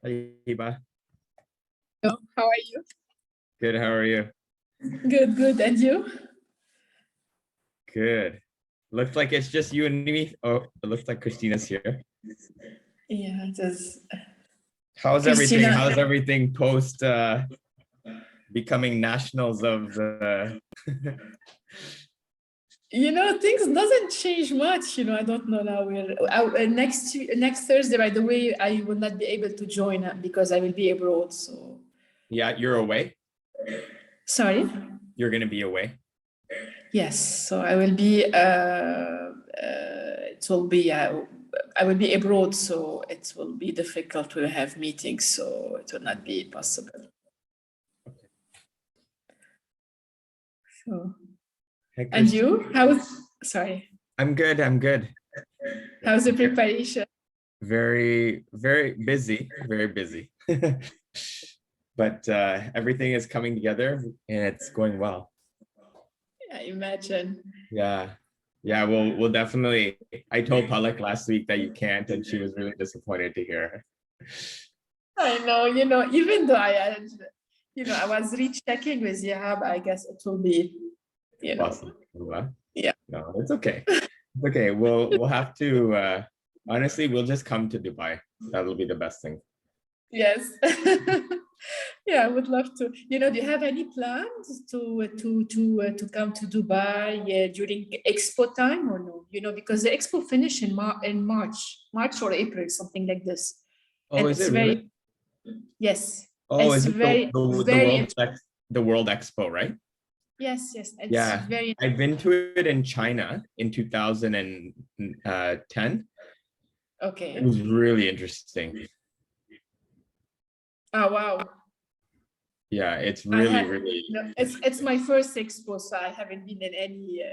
Hey, Hiba. Hello, how are you? Good. How are you? Good, good. And you? Good. Looks like it's just you and me. Oh, it looks like Christina's here. Yeah, it is. How's everything? Christina. How's everything post becoming nationals of the Things doesn't change much. I don't know now. Next Thursday, by the way, I will not be able to join because I will be abroad. So Yeah, you're away? sorry. You're gonna be away? Yes. So I will be. It will be. I will be abroad, so it will be difficult to have meetings. So it will not be possible. So. Hey, And you? Sorry. I'm good. I'm good. How's the preparation? Very, very busy. Very busy. But everything is coming together and it's going well. I imagine. Yeah. Yeah, we'll definitely. I told Palak last week that you can't, and she was really disappointed to hear. I know, even though I was rechecking with Yahab, I guess it will be, Awesome. Yeah. No, it's okay. It's okay. We'll have to honestly, we'll just come to Dubai. That'll be the best thing. Yes. Yeah, I would love to. Do you have any plans to come to Dubai during Expo time or no? Because the Expo finish in March or April, something like this. Oh, And is it's it really? Yes. Oh, it's is it very, the very the World Expo, right? Yes, it's Yeah, very. I've been to it in China in 2010. Okay. It was really interesting. Oh wow. Yeah, it's really. No, it's my first expo, so I haven't been in any.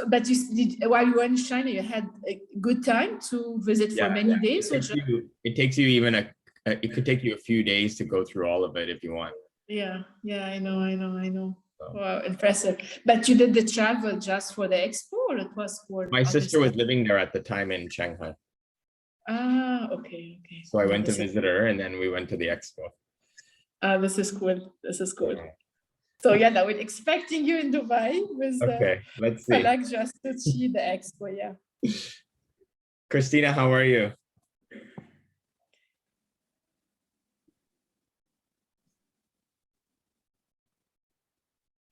But you did while you were in China, you had a good time to visit for many days, it takes you even it could take you a few days to go through all of it if you want. Yeah, I know. So. Wow, impressive. But you did the travel just for the expo, or it was for? My sister was living there at the time in Shanghai. Ah, okay. So I went to visit her, and then we went to the expo. This is cool. Yeah. So yeah, I was expecting you in Dubai with let's see. Palak just to see the expo, yeah. Christina, how are you?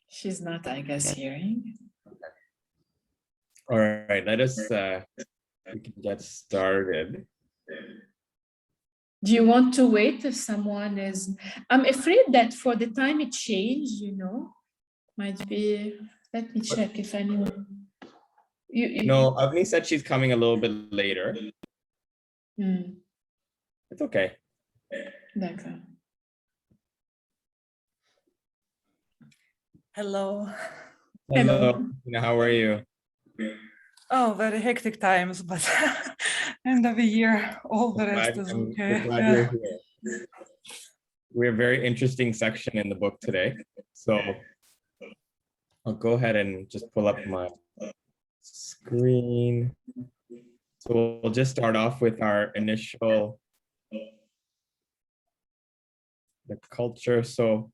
She's not, I guess, hearing. All right, let us we can get started. Do you want to wait if someone is? I'm afraid that for the time it changed, might be. Let me check if anyone. No, Avni said she's coming a little bit later. It's okay. D'accord. Hello. Hello. How are you? Oh, very hectic times, but end of the year, all the rest is okay. I'm glad you're here. We have a very interesting section in the book today. So I'll go ahead and just pull up my screen. So we'll just start off with our initial the culture. So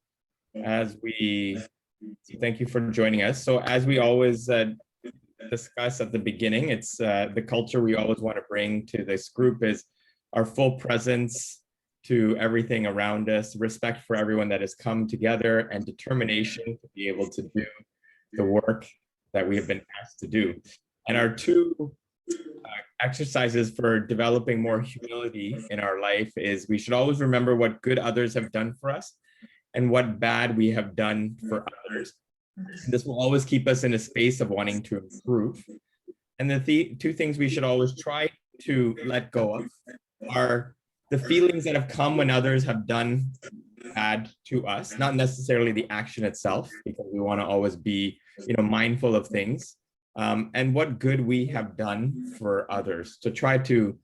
thank you for joining us. So as we always discuss at the beginning, it's the culture we always want to bring to this group is our full presence to everything around us, respect for everyone that has come together, and determination to be able to do the work that we have been asked to do. And our two exercises for developing more humility in our life is we should always remember what good others have done for us and what bad we have done for others. This will always keep us in a space of wanting to improve. And the two things we should always try to let go of are the feelings that have come when others have done bad to us, not necessarily the action itself, because we want to always be, mindful of things, and what good we have done for others to try to,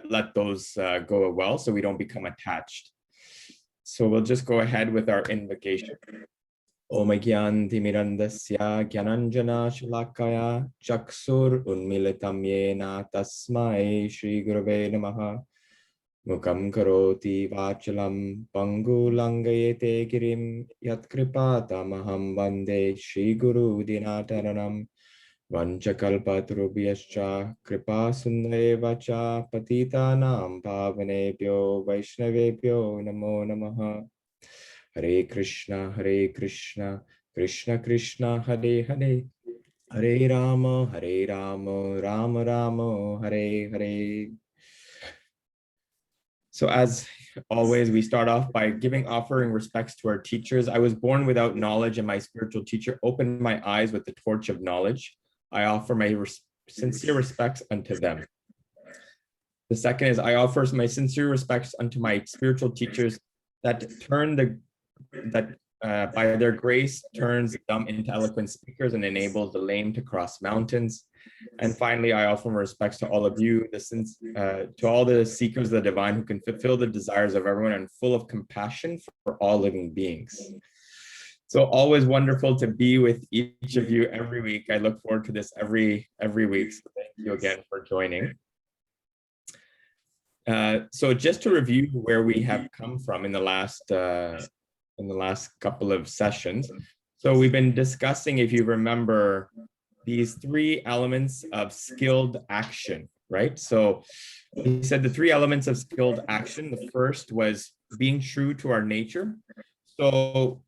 let those go well so we don't become attached. So we'll just go ahead with our invocation. Om Gyan Timirandasya Gyananjana Shalakaya Chaksur Unmilitam Yena Tasmai Shri Gurave Namaha Mukam karoti vachalam pangu langayete girim yatkripata maham vande Shri Guru Dinataranam Vanchakalpatarubhyascha kripa sundare cha patita nam pavanebhyo vaishnavebhyo namo namaha. Hare Krishna, Krishna Krishna, Hare Hare, Hare Rama, Rama Rama, Hare Hare. So as always, we start off by offering respects to our teachers. I was born without knowledge, and my spiritual teacher opened my eyes with the torch of knowledge. I offer my sincere respects unto them. The second is I offer my sincere respects unto my spiritual teachers that by their grace turns the dumb into eloquent speakers and enables the lame to cross mountains. And finally, I offer my respects to all of you, to all the seekers of the divine who can fulfill the desires of everyone and full of compassion for all living beings. So always wonderful to be with each of you every week. I look forward to this every week. So thank you again for joining. So just to review where we have come from in the last couple of sessions. So we've been discussing, if you remember, these three elements of skilled action, right? So we said the three elements of skilled action. The first was being true to our nature. So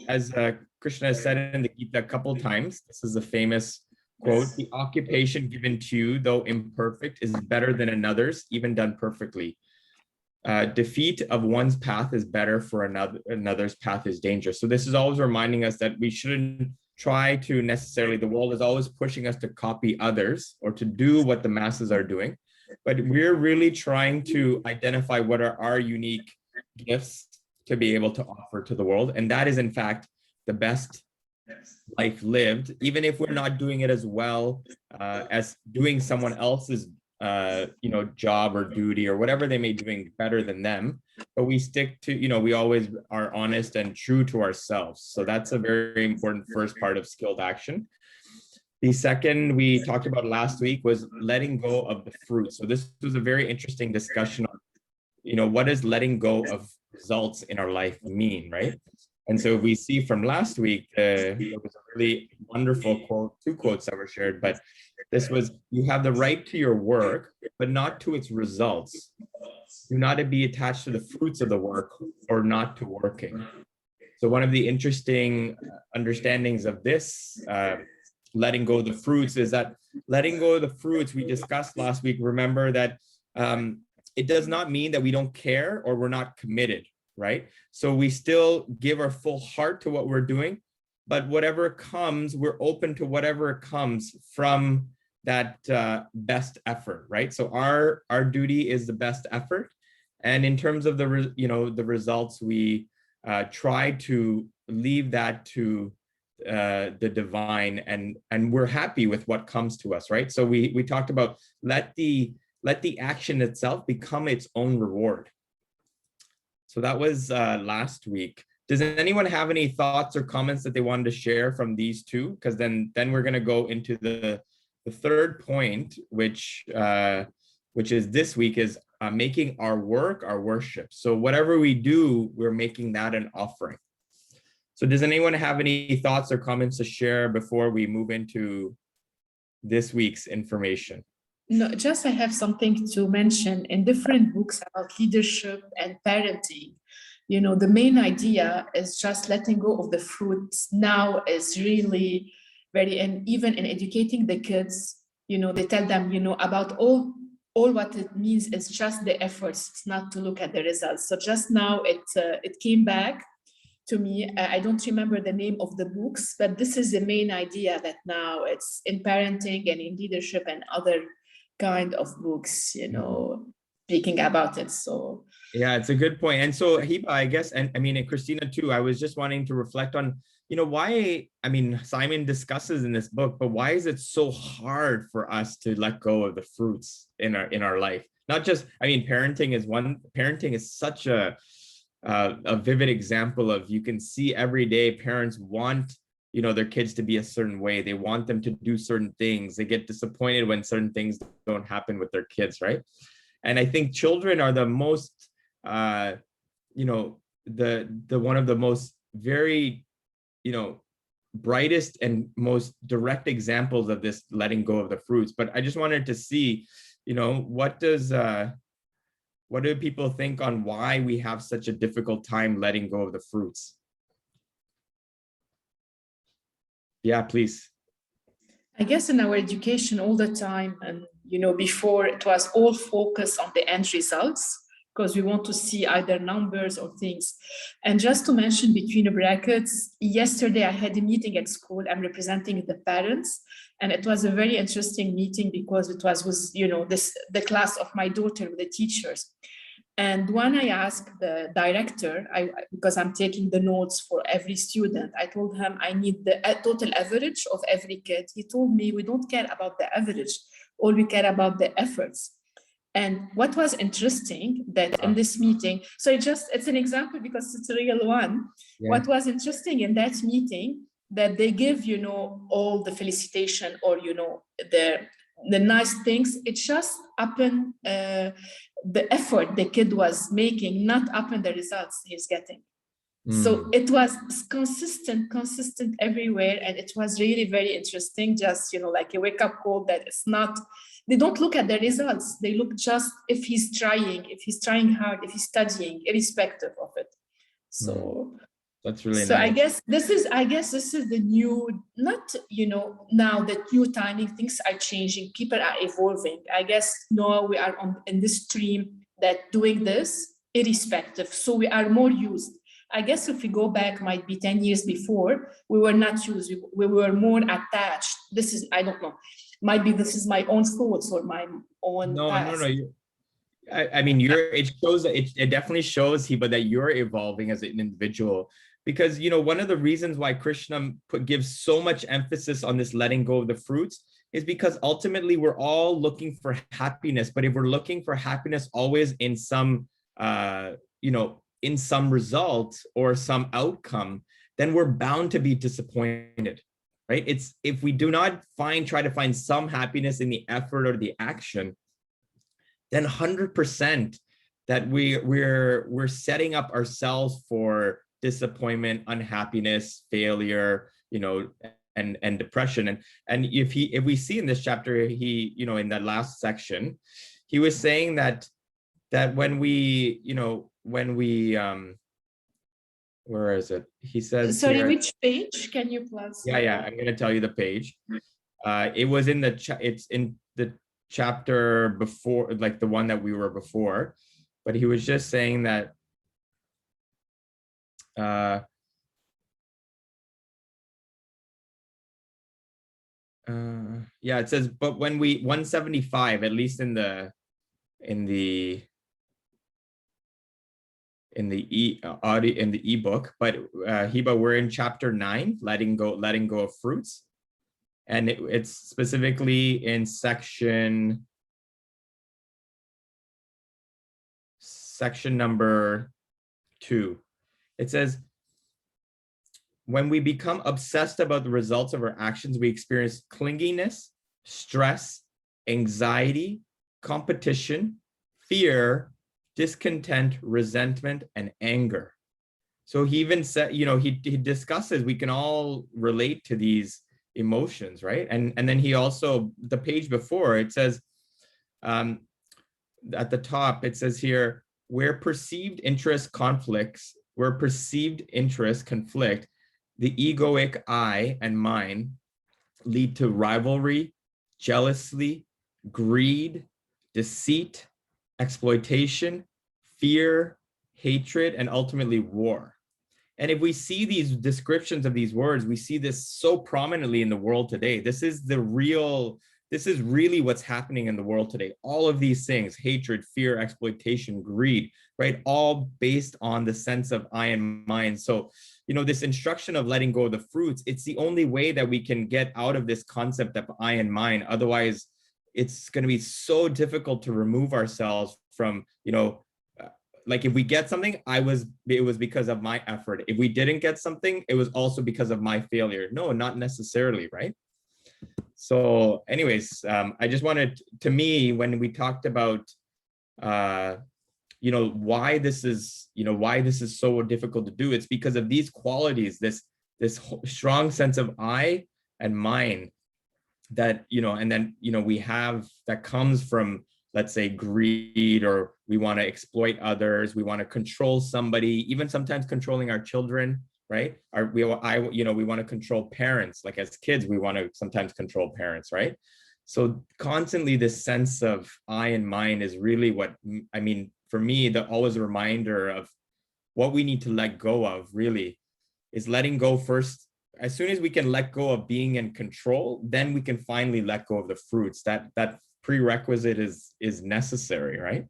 as Krishna has said in the Gita a couple of times, this is a famous quote, the occupation given to you, though imperfect, is better than another's, even done perfectly. Defeat of one's path is better for another's path is dangerous. So this is always reminding us that we shouldn't try to necessarily, the world is always pushing us to copy others or to do what the masses are doing. But we're really trying to identify what are our unique gifts to be able to offer to the world. And that is in fact the best life lived, even if we're not doing it as well as doing someone else's job or duty or whatever they may be doing better than them, but we stick to, we always are honest and true to ourselves. So that's a very important first part of skilled action. The second we talked about last week was letting go of the fruit. So this was a very interesting discussion on, what does letting go of results in our life mean, right? And so we see from last week, there was a really wonderful quote, two quotes that were shared, but this was, you have the right to your work, but not to its results. Do not to be attached to the fruits of the work or not to working. So one of the interesting understandings of this, letting go of the fruits, is that letting go of the fruits we discussed last week, remember that it does not mean that we don't care or we're not committed, right? So we still give our full heart to what we're doing, but whatever comes, we're open to whatever comes from that best effort, right? So our duty is the best effort. And in terms of the results, we try to leave that to the divine, and we're happy with what comes to us, right? So we talked about let the action itself become its own reward. So that was last week. Does anyone have any thoughts or comments that they wanted to share from these two? Because then we're going to go into the third point, which is this week, is making our work our worship. So whatever we do, we're making that an offering. So does anyone have any thoughts or comments to share before we move into this week's information? No, just I have something to mention. In different books about leadership and parenting, the main idea is just letting go of the fruits now is really very, and even in educating the kids, they tell them, about all what it means is just the efforts. It's not to look at the results. So just now it came back to me. I don't remember the name of the books, but this is the main idea, that now it's in parenting and in leadership and other kind of books, speaking about it. So yeah, it's a good point. And so Hiba, I guess, and I mean, and Christina too, I was just wanting to reflect on, why, I mean, Simon discusses in this book, but why is it so hard for us to let go of the fruits in our life? Not just, I mean, parenting is such a vivid example of, you can see every day parents want, their kids to be a certain way. They want them to do certain things. They get disappointed when certain things don't happen with their kids, right? And I think children are the most, you know, the one of the most very, you know, brightest and most direct examples of this letting go of the fruits. But I just wanted to see, you know, what do people think on why we have such a difficult time letting go of the fruits? Yeah, please. I guess in our education all the time, and you know, before it was all focused on the end results, because we want to see either numbers or things. And just to mention between brackets, yesterday I had a meeting at school. I'm representing the parents, and it was a very interesting meeting because it was with, you know, the class of my daughter with the teachers. And when I asked the director, because I'm taking the notes for every student, I told him I need the total average of every kid. He told me, we don't care about the average, all we care about the efforts. And what was interesting that in this meeting, so it's an example because it's a real one. Yeah. What was interesting in that meeting, that they give, you know, all the felicitation or, you know, the nice things. It just upon the effort the kid was making, not upon the results he's getting. So it was consistent everywhere. And it was really very interesting, just, you know, like a wake-up call that it's not, they don't look at the results. They look just if he's trying hard, if he's studying, irrespective of it. So that's really so nice. I guess this is the new, not, you know, now the new timing, things are changing, people are evolving. I guess now we are in this stream that doing this irrespective. So we are more used. I guess if we go back, might be 10 years before, we were not used, we were more attached. This is, I don't know, might be this is my own thoughts or my own past. No. I mean, it shows that it definitely shows, Hiba, that you're evolving as an individual. Because, you know, one of the reasons why Krishna gives so much emphasis on this letting go of the fruits is because ultimately we're all looking for happiness. But if we're looking for happiness always in some, you know, in some result or some outcome, then we're bound to be disappointed, right? It's if we do not try to find some happiness in the effort or the action, then 100% that we're setting up ourselves for disappointment, unhappiness, failure, you know, and depression. And if we see in this chapter, he, you know, in that last section, he was saying that when we, you know, when we where is it? He says, sorry, here, which page can you please? Yeah, I'm going to tell you the page. It was in it's in the chapter before, like the one that we were before, but he was just saying that yeah, it says, but when we 175, at least in the ebook, but Hiba, we're in chapter 9, letting go of fruits, and it's specifically in section number 2. It says, when we become obsessed about the results of our actions, we experience clinginess, stress, anxiety, competition, fear, discontent, resentment, and anger. So he even said, you know, he discusses, we can all relate to these emotions, right? And then he also, the page before, it says, at the top, it says here, where perceived interest conflict, the egoic I and mine lead to rivalry, jealousy, greed, deceit, exploitation, fear, hatred, and ultimately war. And if we see these descriptions of these words, we see this so prominently in the world today. This is really what's happening in the world today. All of these things, hatred, fear, exploitation, greed, right? All based on the sense of I and mine. So, you know, this instruction of letting go of the fruits, it's the only way that we can get out of this concept of I and mine. Otherwise, it's going to be so difficult to remove ourselves from, you know, like if we get something, it was because of my effort. If we didn't get something, it was also because of my failure. No, not necessarily, right? So anyways, I just wanted, to me, when we talked about you know, why this is, you know, why this is so difficult to do. It's because of these qualities, this strong sense of I and mine that, you know, and then, you know, we have that comes from, let's say, greed, or we want to exploit others, we want to control somebody, even sometimes controlling our children, right? We want to control parents. Like as kids, we want to sometimes control parents, right? So constantly this sense of I and mine is really what, I mean, for me, always a reminder of what we need to let go of really is letting go first. As soon as we can let go of being in control, then we can finally let go of the fruits. That prerequisite is necessary, right?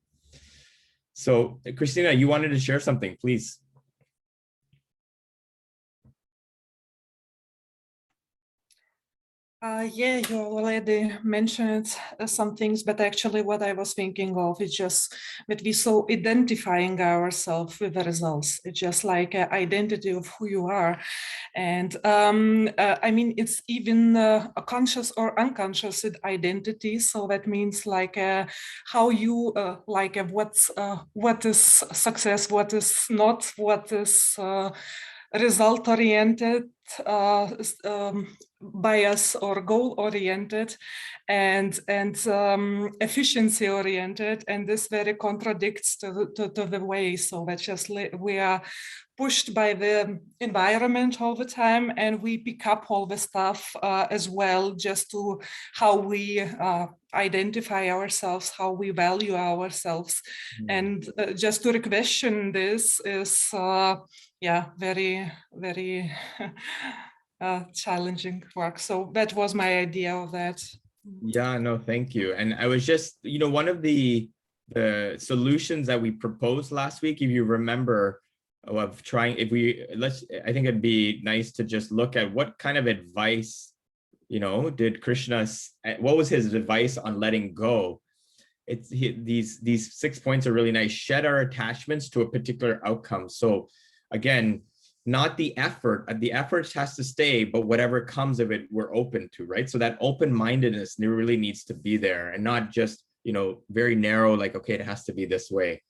So Christina, you wanted to share something, please. Yeah, you already mentioned some things, but actually what I was thinking of is just that we so identifying ourselves with the results. It's just like an identity of who you are. And I mean, it's even a conscious or unconscious identity. So that means like how you like what is success, what is not, what is result oriented, bias or goal oriented, and efficiency oriented, and this very contradicts to the way. So that just we are pushed by the environment all the time, and we pick up all the stuff as well, just to how we identify ourselves, how we value ourselves. And just to question this is yeah, very, very challenging work. So that was my idea of that. Yeah, no, thank you. And I was just, you know, one of the solutions that we proposed last week, if you remember, of trying, I think it'd be nice to just look at what kind of advice, you know, did Krishna, what was his advice on letting go? These 6 points are really nice. Shed our attachments to a particular outcome. So again, not the effort has to stay, but whatever comes of it, we're open to, right? So that open-mindedness really needs to be there, and not just, you know, very narrow, like, okay, it has to be this way.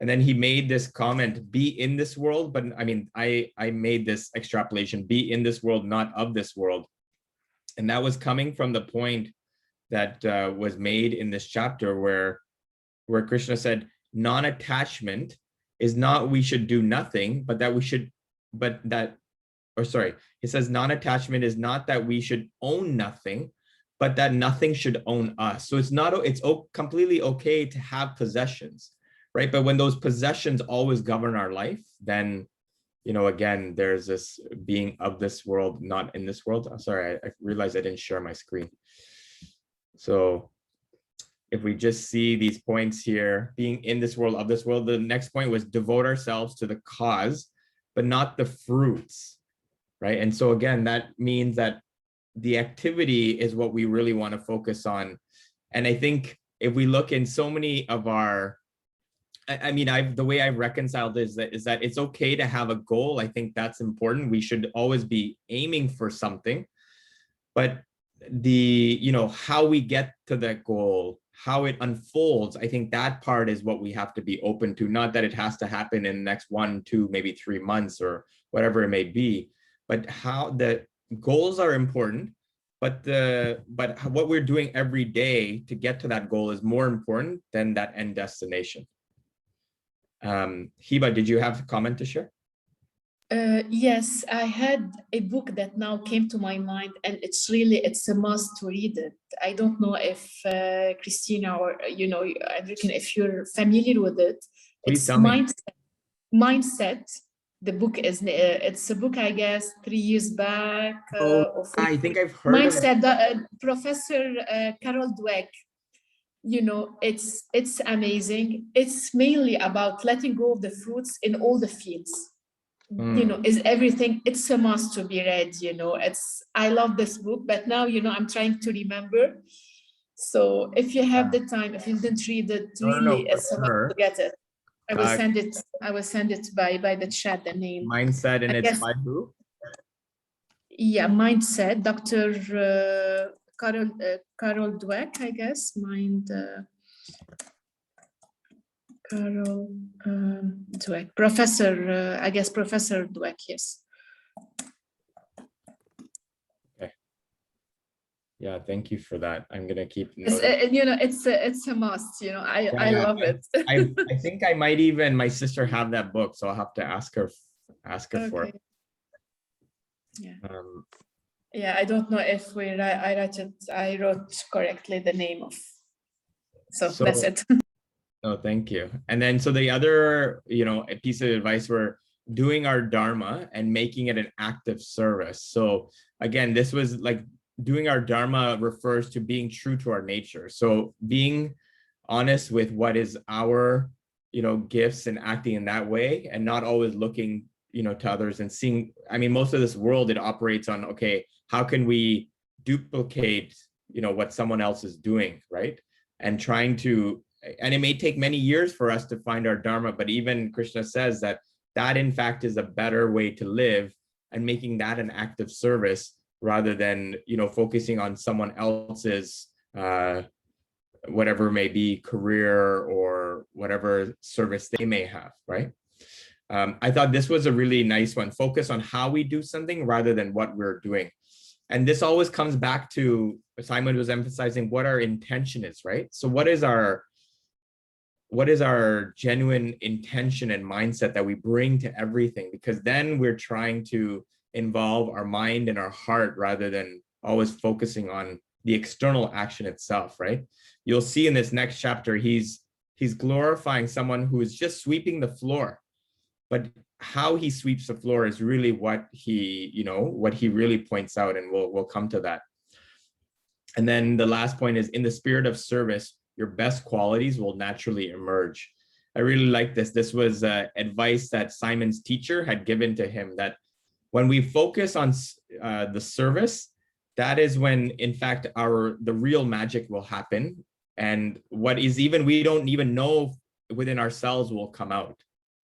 And then he made this comment, be in this world, but I mean, I made this extrapolation, be in this world, not of this world. And that was coming from the point that was made in this chapter where Krishna said, non-attachment is not we should do nothing, but that we should, he says non-attachment is not that we should own nothing, but that nothing should own us. So it's completely okay to have possessions, right? But when those possessions always govern our life, then, you know, again, there's this being of this world, not in this world. I'm sorry, I realized I didn't share my screen. So if we just see these points here, being in this world, of this world, the next point was devote ourselves to the cause, but not the fruits, right? And so again, that means that the activity is what we really want to focus on. And I think if we look in so many of our, I mean, the way I've reconciled is that it's okay to have a goal. I think that's important. We should always be aiming for something, but you know, how we get to that goal, how it unfolds, I think that part is what we have to be open to. Not that it has to happen in the next 1, 2, maybe 3 months or whatever it may be, but how the goals are important, but what we're doing every day to get to that goal is more important than that end destination. Hiba, did you have a comment to share? Yes, I had a book that now came to my mind, and it's a must to read it. I don't know if Christina or, you know, Enrique, if you're familiar with it. Please it's tell me. Mindset. The book is, it's a book, I guess, 3 years back. I think I've heard Mindset, of it. Professor Carol Dweck. You know, it's amazing. It's mainly about letting go of the fruits in all the fields. You know, is everything, it's a must to be read, you know. I love this book, but now, you know, I'm trying to remember. So if you have the time, if you didn't read it, really, it's a must to get it. I will send it by the chat, the name. Mindset, and it's by who? Yeah, Mindset, Dr. Carol Dweck, I guess. Carol Dweck, Professor, I guess Professor Dweck, yes. Yeah, thank you for that. I'm gonna keep It's, note of- you know, it's a must. You know, I Yeah, love it. I think I might even, my sister have that book, so I'll have to ask her for Okay. it. Yeah. Um, Yeah, I don't know if I wrote correctly the name of. So that's it. Oh, thank you. And then, so the other, a piece of advice, we're doing our Dharma and making it an active service. So again, this was like doing our Dharma refers to being true to our nature. So being honest with what is our, gifts and acting in that way, and not always looking, to others and seeing, I mean, most of this world, it operates on, okay, how can we duplicate, what someone else is doing, right? And trying to, and it may take many years for us to find our Dharma, but even Krishna says that in fact is a better way to live, and making that an active service rather than, focusing on someone else's, whatever may be career or whatever service they may have, right? I thought this was a really nice one. Focus on how we do something rather than what we're doing. And this always comes back to, Simon was emphasizing what our intention is, right? So what is our genuine intention and mindset that we bring to everything? Because then we're trying to involve our mind and our heart rather than always focusing on the external action itself, right? You'll see in this next chapter, he's glorifying someone who is just sweeping the floor, but how he sweeps the floor is really what he really points out, and we'll come to that. And then the last point is, in the spirit of service, your best qualities will naturally emerge. I really like this. This was advice that Simon's teacher had given to him, that when we focus on the service, that is when, in fact, the real magic will happen. And what is even, we don't even know within ourselves will come out,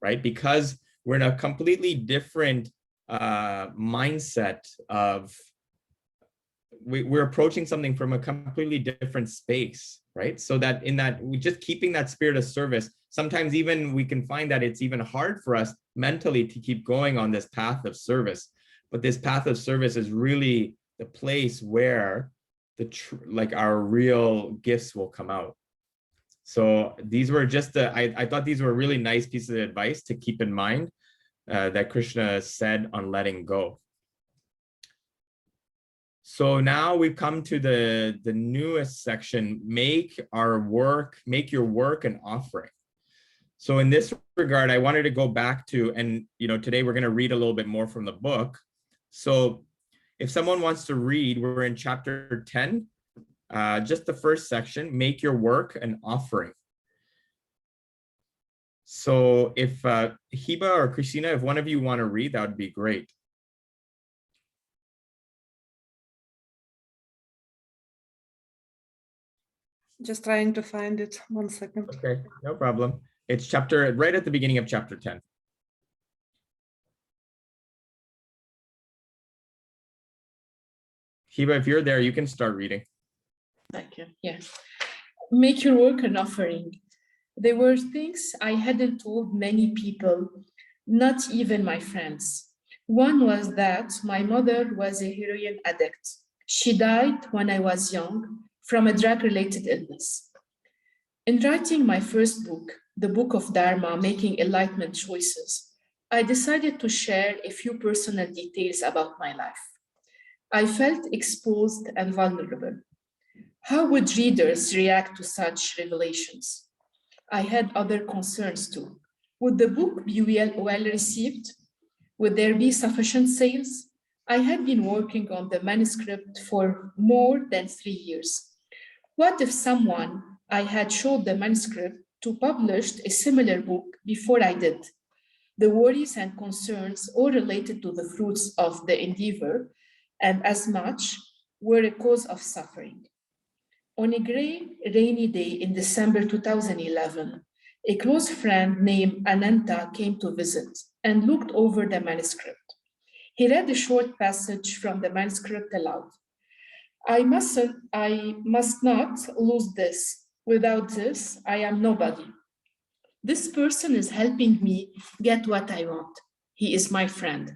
right? Because we're in a completely different mindset of, we're approaching something from a completely different space, right? So that in that, we just keeping that spirit of service, sometimes even we can find that it's even hard for us mentally to keep going on this path of service. But this path of service is really the place where our real gifts will come out. So these were just I thought these were really nice pieces of advice to keep in mind that Krishna said on letting go. So now we've come to the newest section, make your work an offering. So in this regard, I wanted to go back to, and today we're going to read a little bit more from the book. So if someone wants to read, we're in chapter 10, just the first section, make your work an offering. So if Hiba or Christina, if one of you want to read, that would be great. Just trying to find it. 1 second. Okay, no problem. It's right at the beginning of chapter 10. Hiba, if you're there, you can start reading. Thank you. Yeah. Make your work an offering. There were things I hadn't told many people, not even my friends. One was that my mother was a heroin addict. She died when I was young from a drug-related illness. In writing my first book, the Book of Dharma, Making Enlightenment Choices, I decided to share a few personal details about my life. I felt exposed and vulnerable. How would readers react to such revelations? I had other concerns too. Would the book be well received? Would there be sufficient sales? I had been working on the manuscript for more than 3 years. What if someone I had showed the manuscript to published a similar book before I did? The worries and concerns all related to the fruits of the endeavor, and as much were a cause of suffering. On a gray, rainy day in December 2011, a close friend named Ananta came to visit and looked over the manuscript. He read a short passage from the manuscript aloud. I must not lose this. Without this, I am nobody. This person is helping me get what I want. He is my friend.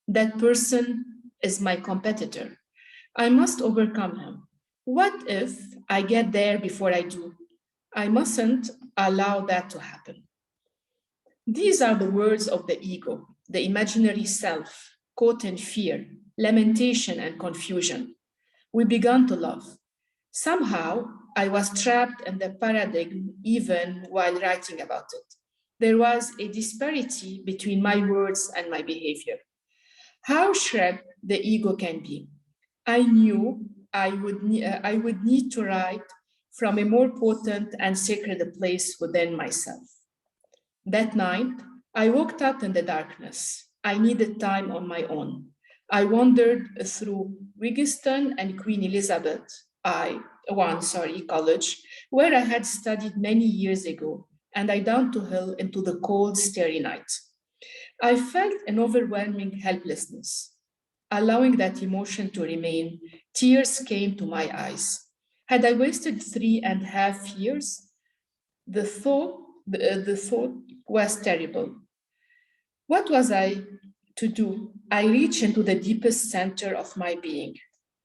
That person is my competitor. I must overcome him. What if I get there before I do? I mustn't allow that to happen. These are the words of the ego, the imaginary self, caught in fear, lamentation, and confusion. We began to love. Somehow, I was trapped in the paradigm even while writing about it. There was a disparity between my words and my behavior. How shrewd the ego can be. I knew I would need to write from a more potent and sacred place within myself. That night, I woke up in the darkness. I needed time on my own. I wandered through Wigston and Queen Elizabeth College, where I had studied many years ago, and I down to hill into the cold, starry night. I felt an overwhelming helplessness. Allowing that emotion to remain, tears came to my eyes. Had I wasted 3.5 years? The thought was terrible. What was I to do? I reached into the deepest center of my being.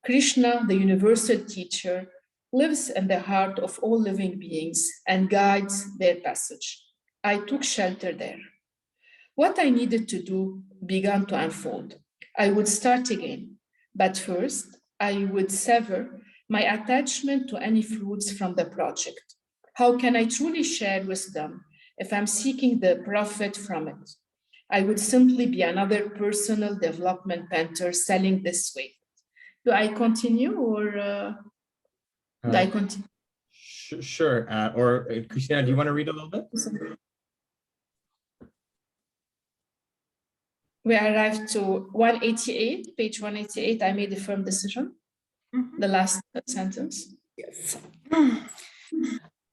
Krishna, the universal teacher, lives in the heart of all living beings and guides their passage. I took shelter there. What I needed to do began to unfold. I would start again, but first I would sever my attachment to any fruits from the project. How can I truly share wisdom if I'm seeking the profit from it? I would simply be another personal development mentor selling this way. Do I continue or do I continue? Sure. Or Christina, do you want to read a little bit? We arrived to 188, page 188. I made a firm decision. The last sentence. Yes.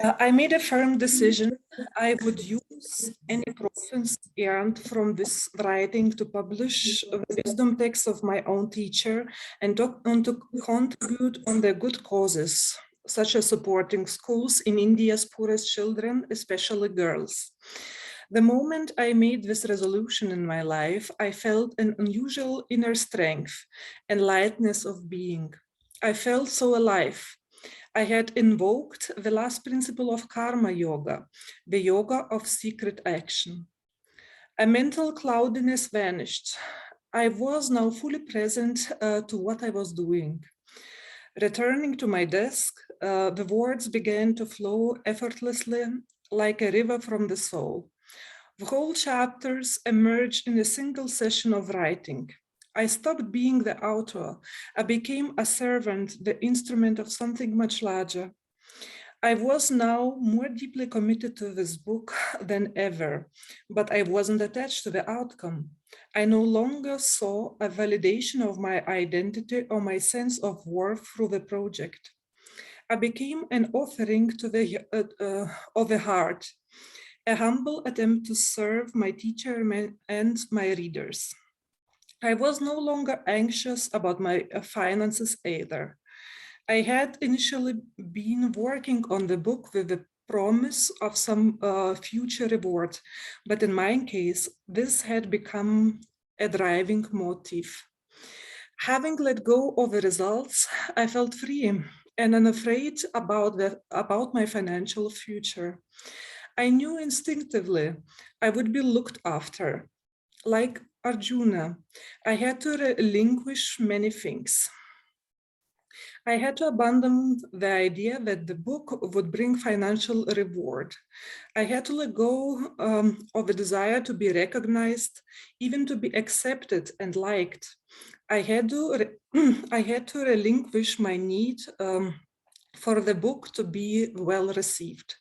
I made a firm decision. I would use any profits earned from this writing to publish the wisdom text of my own teacher and to contribute on the good causes, such as supporting schools in India's poorest children, especially girls. The moment I made this resolution in my life, I felt an unusual inner strength and lightness of being. I felt so alive. I had invoked the last principle of karma yoga, the yoga of secret action. A mental cloudiness vanished. I was now fully present to what I was doing. Returning to my desk, the words began to flow effortlessly like a river from the soul. The whole chapters emerged in a single session of writing. I stopped being the author. I became a servant, the instrument of something much larger. I was now more deeply committed to this book than ever, but I wasn't attached to the outcome. I no longer saw a validation of my identity or my sense of worth through the project. I became an offering to of the heart, a humble attempt to serve my teacher and my readers. I was no longer anxious about my finances either. I had initially been working on the book with the promise of some future reward, but in my case, this had become a driving motive. Having let go of the results, I felt free and unafraid about my financial future. I knew instinctively I would be looked after. Like Arjuna, I had to relinquish many things. I had to abandon the idea that the book would bring financial reward. I had to let go of the desire to be recognized, even to be accepted and liked. I had to relinquish my need for the book to be well received.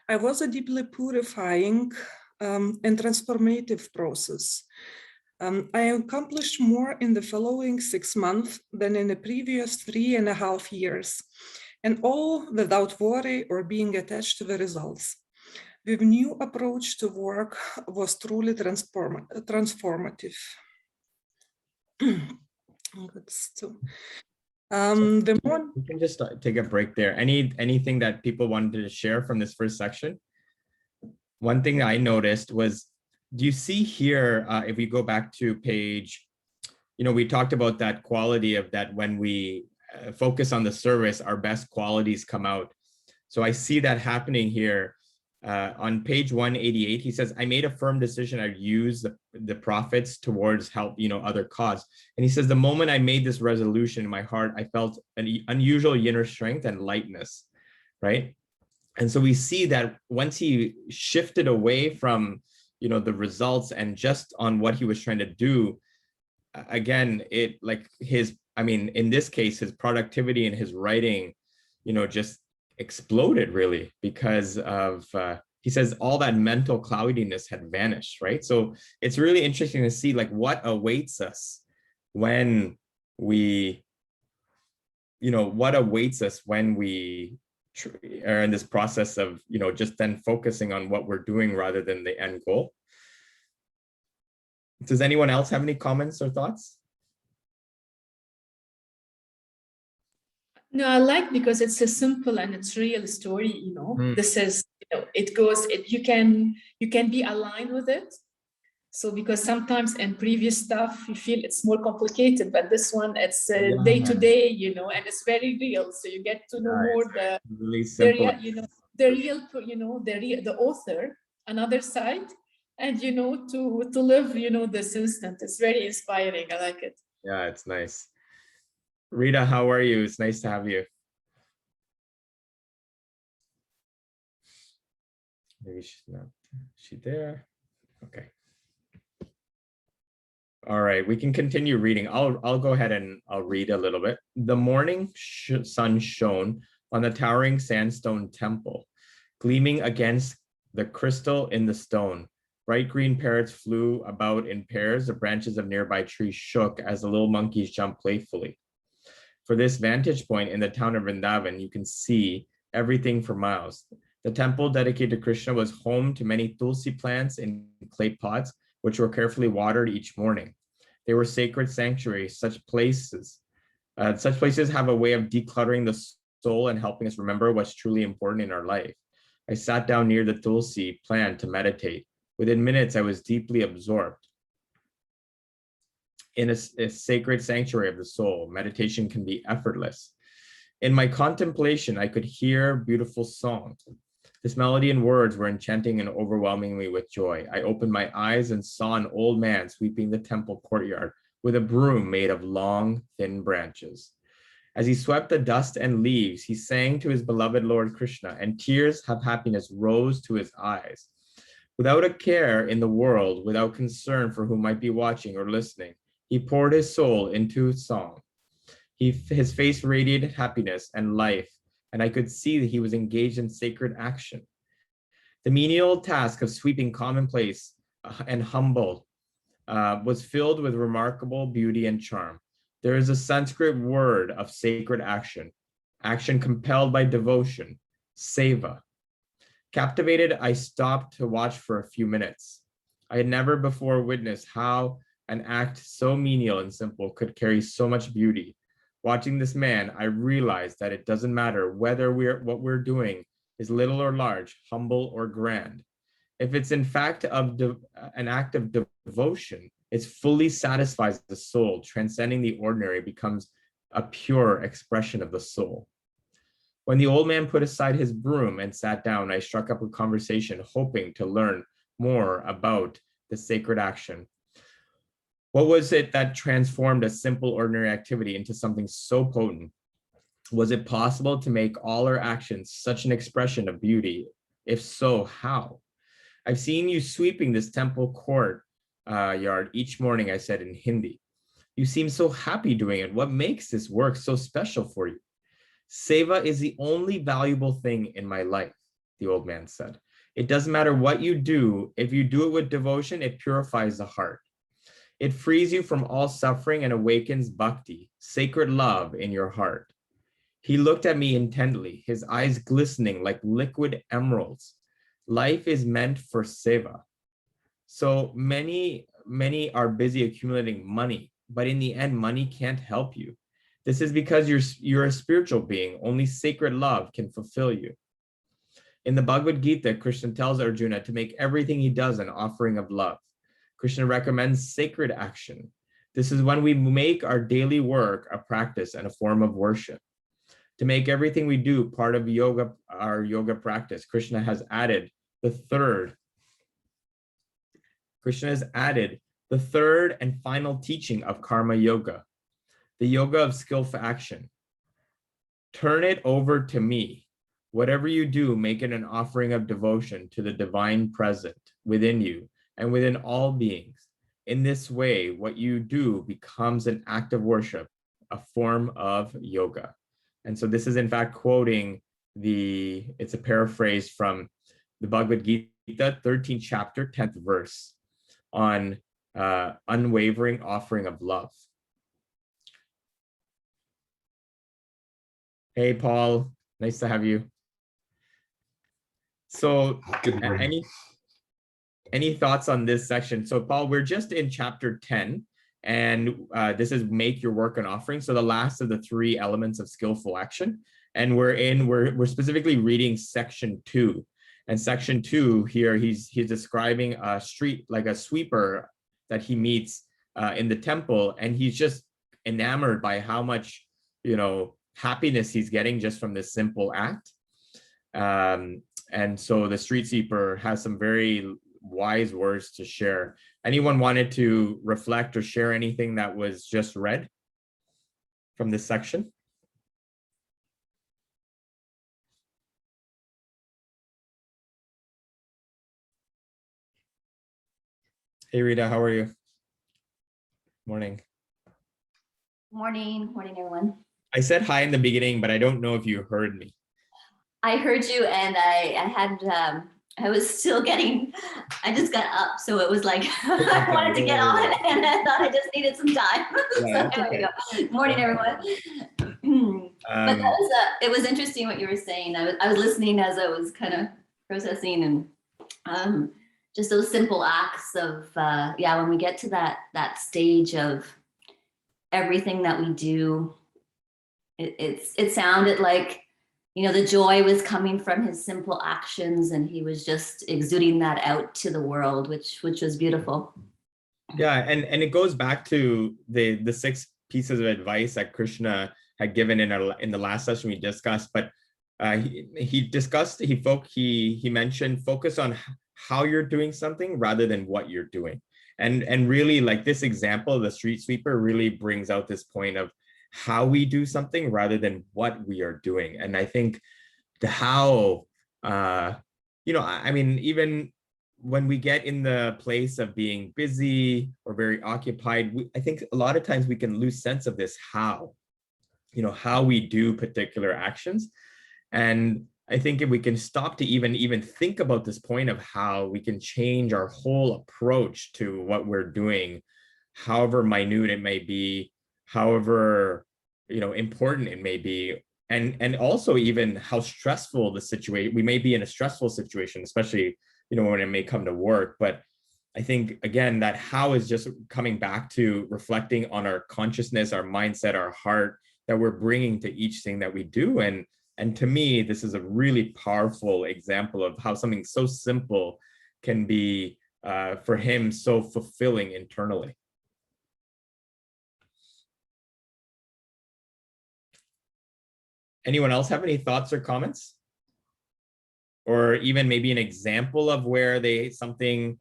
I was a deeply purifying and transformative process. I accomplished more in the following 6 months than in the previous 3.5 years, and all without worry or being attached to the results. The new approach to work was truly transformative. We can just take a break there. Anything that people wanted to share from this first section? one thing that I noticed was, do you see here, if we go back to page, we talked about that quality of that when we focus on the service, our best qualities come out. So I see that happening here. On page 188, he says, I made a firm decision. I use the profits towards help, other cause. And he says, the moment I made this resolution in my heart, I felt an unusual inner strength and lightness, right? And so we see that once he shifted away from, the results and just on what he was trying to do, again, it like in this case, his productivity and his writing, just exploded really because of, he says all that mental cloudiness had vanished, right? So it's really interesting to see like what awaits us when we, what awaits us when we are in this process of, just then focusing on what we're doing rather than the end goal. Does anyone else have any comments or thoughts? No, I like because it's a simple and it's real story, This is, it goes, you can be aligned with it. So because sometimes in previous stuff, you feel it's more complicated, but this one, it's day to day, and it's very real. So you get to know more the really simple. the author, another side, and, to live, this instant. It's very inspiring. I like it. Yeah, it's nice. Rita, how are you? It's nice to have you. Maybe she's not. Is she there? Okay. All right, we can continue reading. I'll go ahead and I'll read a little bit. The morning sun shone on the towering sandstone temple, gleaming against the crystal in the stone. Bright green parrots flew about in pairs. The branches of nearby trees shook as the little monkeys jumped playfully. For this vantage point in the town of Vrindavan, you can see everything for miles. The temple dedicated to Krishna was home to many tulsi plants in clay pots, which were carefully watered each morning. They were sacred sanctuaries. Such places have a way of decluttering the soul and helping us remember what's truly important in our life. I sat down near the tulsi plant to meditate. Within minutes, I was deeply absorbed. In a sacred sanctuary of the soul, meditation can be effortless. In my contemplation, I could hear beautiful songs. This melody and words were enchanting and overwhelming me with joy. I opened my eyes and saw an old man sweeping the temple courtyard with a broom made of long, thin branches. As he swept the dust and leaves, he sang to his beloved Lord Krishna, and tears of happiness rose to his eyes. Without a care in the world, without concern for who might be watching or listening, he poured his soul into song. His face radiated happiness and life, and I could see that he was engaged in sacred action. The menial task of sweeping commonplace and humble was filled with remarkable beauty and charm. There is a Sanskrit word of sacred action, action compelled by devotion, seva. Captivated, I stopped to watch for a few minutes. I had never before witnessed how an act so menial and simple could carry so much beauty. Watching this man, I realized that it doesn't matter whether what we're doing is little or large, humble or grand. If it's in fact an act of devotion, it fully satisfies the soul. Transcending the ordinary becomes a pure expression of the soul. When the old man put aside his broom and sat down, I struck up a conversation, hoping to learn more about the sacred action. What was it that transformed a simple, ordinary activity into something so potent? Was it possible to make all our actions such an expression of beauty? If so, how? I've seen you sweeping this temple court yard each morning, I said in Hindi. You seem so happy doing it. What makes this work so special for you? Seva is the only valuable thing in my life, the old man said. It doesn't matter what you do. If you do it with devotion, it purifies the heart. It frees you from all suffering and awakens bhakti, sacred love in your heart. He looked at me intently, his eyes glistening like liquid emeralds. Life is meant for seva. So many are busy accumulating money, but in the end, money can't help you. This is because you're a spiritual being. Only sacred love can fulfill you. In the Bhagavad Gita, Krishna tells Arjuna to make everything he does an offering of love. Krishna recommends sacred action. This is when we make our daily work a practice and a form of worship. To make everything we do part of yoga, our yoga practice, Krishna has added the third and final teaching of karma yoga, the yoga of skillful action. Turn it over to me. Whatever you do, make it an offering of devotion to the divine present within you and within all beings. In this way, what you do becomes an act of worship, a form of yoga. And so this is in fact quoting it's a paraphrase from the Bhagavad Gita, 13th chapter, 10th verse, on unwavering offering of love. Hey, Paul, nice to have you. So any thoughts on this section? So Paul, we're just in chapter 10, and this is make your work an offering. So the last of the 3 elements of skillful action. And we're specifically reading section 2. And section 2 here, he's describing a street, like a sweeper that he meets in the temple, and he's just enamored by how much, happiness he's getting just from this simple act. And so the street sweeper has some very wise words to share. Anyone wanted to reflect or share anything that was just read from this section? Hey, Rita, how are you? Morning. Morning, everyone. I said hi in the beginning, but I don't know if you heard me. I heard you, and I was still I just got up, so it was like I wanted to get on, and I thought I just needed some time. Yeah, so there we go. Morning, everyone. But it was interesting what you were saying. I was listening as I was kind of processing, and just those simple acts of when we get to that stage of everything that we do, it sounded like, the joy was coming from his simple actions, and he was just exuding that out to the world, which was beautiful. Yeah, and it goes back to the 6 pieces of advice that Krishna had given in the last session we discussed. But he mentioned focus on how you're doing something rather than what you're doing, and really, like this example, the street sweeper really brings out this point of how we do something rather than what we are doing. And I think the how, even when we get in the place of being busy or very occupied, I think a lot of times we can lose sense of this how we do particular actions. And I think if we can stop to even think about this point of how we can change our whole approach to what we're doing, however minute it may be, however important it may be, and also even how stressful the situation, we may be in a stressful situation, especially when it may come to work. But I think again that how is just coming back to reflecting on our consciousness, our mindset, our heart that we're bringing to each thing that we do. And to me, this is a really powerful example of how something so simple can be for him so fulfilling internally. Anyone else have any thoughts or comments? Or even maybe an example of where something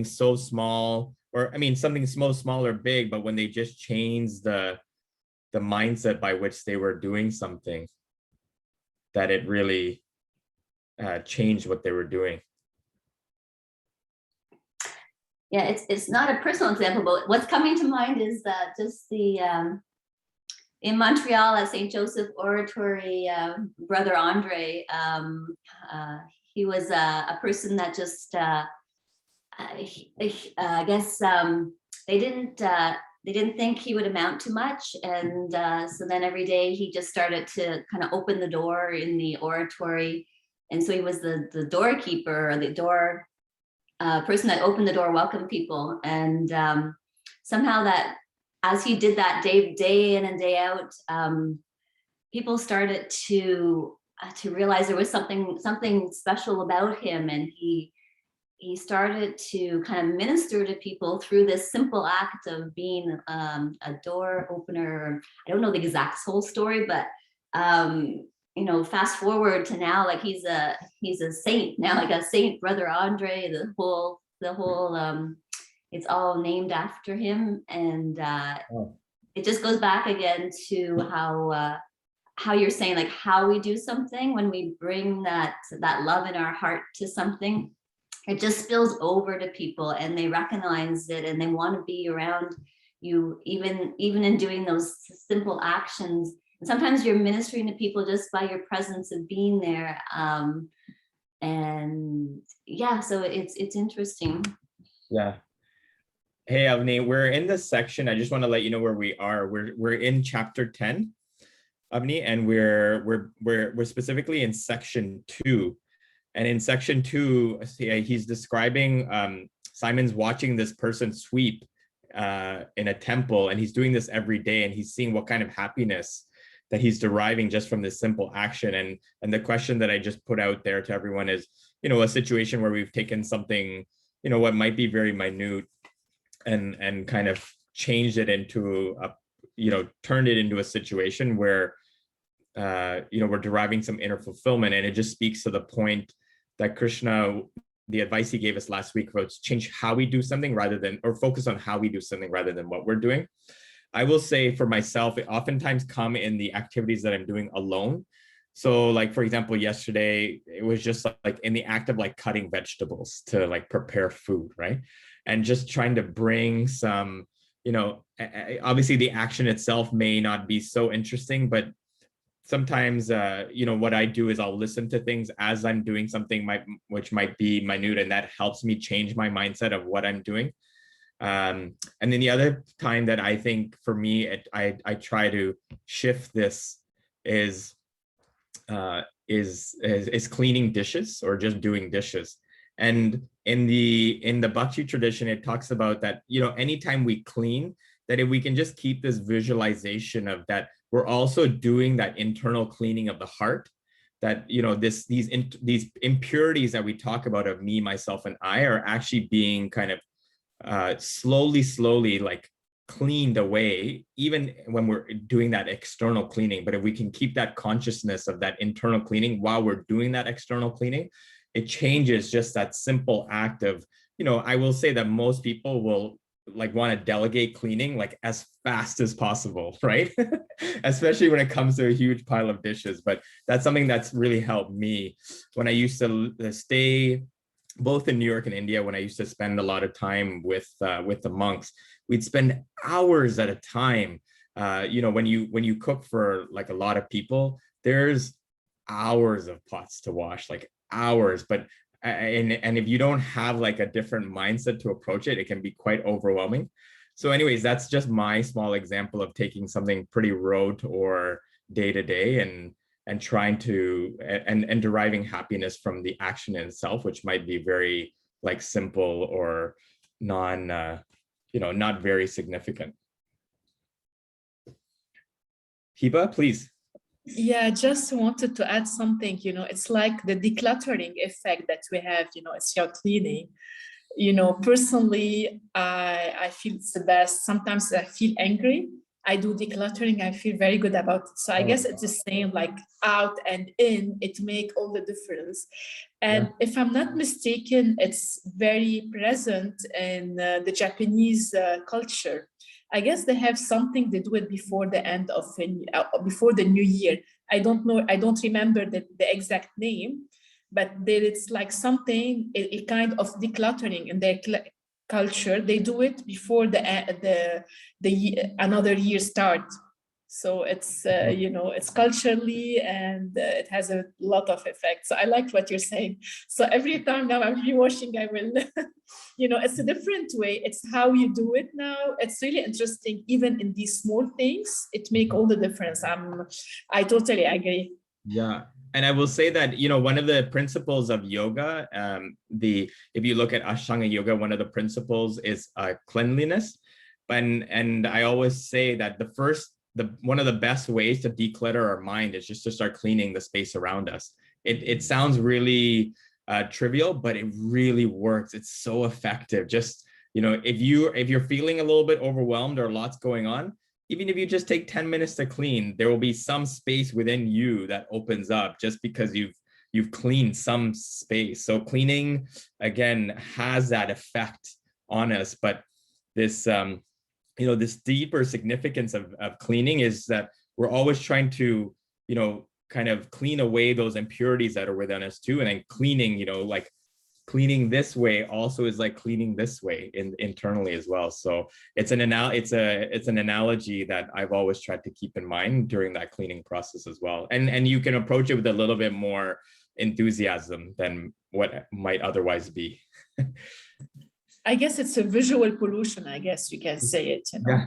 so small, or something small or big, but when they just changed the mindset by which they were doing something, that it really changed what they were doing. Yeah, it's not a personal example, but what's coming to mind is that just the in Montreal at St. Joseph Oratory, Brother Andre, he was a person that just, I guess they didn't think he would amount to much. And so then every day he just started to kind of open the door in the oratory. And so he was the doorkeeper, or the door person that opened the door, welcomed people. And somehow that, as he did that day in and day out, people started to to realize there was something special about him, and he started to kind of minister to people through this simple act of being a door opener. I don't know the exact whole story, but you know, fast forward to now, like he's a saint now, like a Saint Brother Andre. The whole it's all named after him, and it just goes back again to how you're saying, like how we do something when we bring that love in our heart to something, it just spills over to people, and they recognize it, and they want to be around you, even in doing those simple actions. And sometimes you're ministering to people just by your presence of being there. And yeah, so it's interesting. Yeah. Hey, Avni, we're in this section. I just want to let you know where we are. We're in chapter 10, Avni, and we're specifically in section 2. And in section 2, he's describing Simon's watching this person sweep in a temple, and he's doing this every day, and he's seeing what kind of happiness that he's deriving just from this simple action. And the question that I just put out there to everyone is, you know, a situation where we've taken something, you know, what might be very minute, and kind of changed it into a, you know, turned it into a situation where, you know, we're deriving some inner fulfillment. And it just speaks to the point that Krishna, the advice he gave us last week, was change how we do something rather than, or focus on how we do something rather than what we're doing. I will say for myself, it oftentimes come in the activities that I'm doing alone. So like, for example, yesterday, it was just like in the act of like cutting vegetables to like prepare food, right? And just trying to bring some, you know, obviously the action itself may not be so interesting, but sometimes, you know, what I do is I'll listen to things as I'm doing something which might be minute, and that helps me change my mindset of what I'm doing. And then the other time that I think for me, I try to shift this is cleaning dishes or just doing dishes. And in the Bhakti tradition, it talks about that, you know, anytime we clean, that if we can just keep this visualization of that, we're also doing that internal cleaning of the heart, that, you know, these impurities that we talk about of me, myself, and I are actually being kind of slowly like cleaned away, even when we're doing that external cleaning. But if we can keep that consciousness of that internal cleaning while we're doing that external cleaning, it changes just that simple act of, you know, I will say that most people will like want to delegate cleaning like as fast as possible, right? Especially when it comes to a huge pile of dishes. But that's something that's really helped me when I used to stay both in New York and India. When I used to spend a lot of time with the monks, we'd spend hours at a time. You know, when you cook for like a lot of people, there's hours of pots to wash, like hours. But and if you don't have like a different mindset to approach it, it can be quite overwhelming. So anyways, that's just my small example of taking something pretty rote or day to day and trying to and deriving happiness from the action in itself, which might be very like simple or you know, not very significant. Hiba, please. Yeah, just wanted to add something, you know, it's like the decluttering effect that we have, you know, it's your cleaning. You know, personally, I feel it's the best. Sometimes I feel angry. I do decluttering. I feel very good about it. So I guess it's the same, like out and in, it make all the difference. And if I'm not mistaken, it's very present in the Japanese culture. I guess they have something they do it before the end of before the new year. I don't know. I don't remember the exact name, but it's like something, a kind of decluttering in their culture. They do it before the another year start. So it's you know, it's culturally, and it has a lot of effects. So I like what you're saying. So every time now I'm rewashing, I will, you know, it's a different way. It's how you do it now. It's really interesting. Even in these small things, it make all the difference. I totally agree. Yeah. And I will say that, you know, one of the principles of yoga, if you look at Ashtanga yoga, one of the principles is cleanliness. And I always say that the first one of the best ways to declutter our mind is just to start cleaning the space around us. It sounds really trivial, but it really works. It's so effective. Just, if you're feeling a little bit overwhelmed or lots going on, even if you just take 10 minutes to clean, there will be some space within you that opens up just because you've cleaned some space. So cleaning, again, has that effect on us. But this, this deeper significance of cleaning is that we're always trying to, kind of clean away those impurities that are within us too. And then cleaning, like cleaning this way also is like cleaning this way internally as well. So it's an analogy that I've always tried to keep in mind during that cleaning process as well. And you can approach it with a little bit more enthusiasm than what might otherwise be. I guess it's a visual pollution, I guess you can say it. Yeah.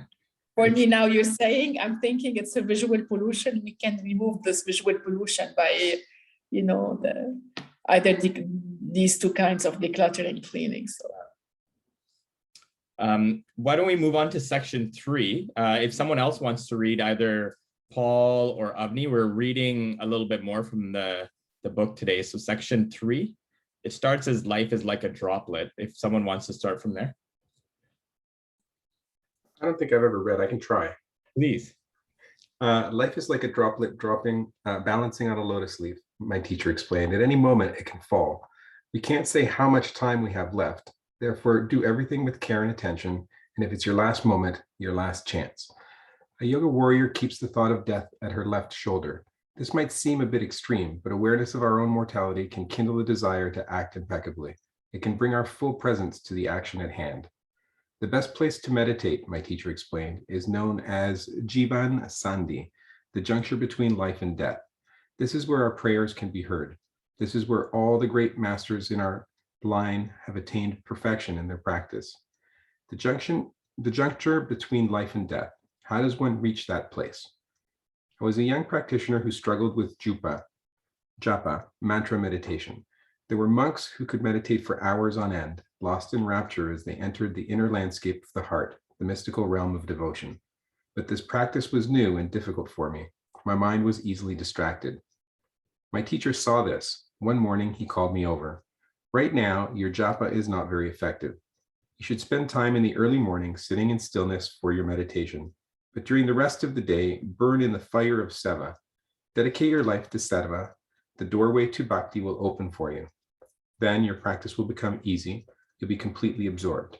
For me now, you're saying, I'm thinking it's a visual pollution. We can remove this visual pollution by, these two kinds of decluttering cleaning. So. Why don't we move on to section 3? If someone else wants to read, either Paul or Avni, we're reading a little bit more from the book today. So section 3, it starts as life is like a droplet. If someone wants to start from there. I don't think I've ever read. I can try. Please. Life is like a droplet balancing on a lotus leaf, my teacher explained. At any moment, it can fall. We can't say how much time we have left. Therefore, do everything with care and attention. And if it's your last moment, your last chance. A yoga warrior keeps the thought of death at her left shoulder. This might seem a bit extreme, but awareness of our own mortality can kindle a desire to act impeccably. It can bring our full presence to the action at hand. The best place to meditate, my teacher explained, is known as Jivan Sandhi, the juncture between life and death. This is where our prayers can be heard. This is where all the great masters in our line have attained perfection in their practice. The juncture between life and death. How does one reach that place? I was a young practitioner who struggled with japa, mantra meditation. There were monks who could meditate for hours on end, lost in rapture as they entered the inner landscape of the heart, the mystical realm of devotion. But this practice was new and difficult for me. My mind was easily distracted. My teacher saw this. One morning, he called me over. Right now, your japa is not very effective. You should spend time in the early morning sitting in stillness for your meditation. But during the rest of the day, burn in the fire of seva. Dedicate your life to sattva. The doorway to bhakti will open for you. Then your practice will become easy. You'll be completely absorbed.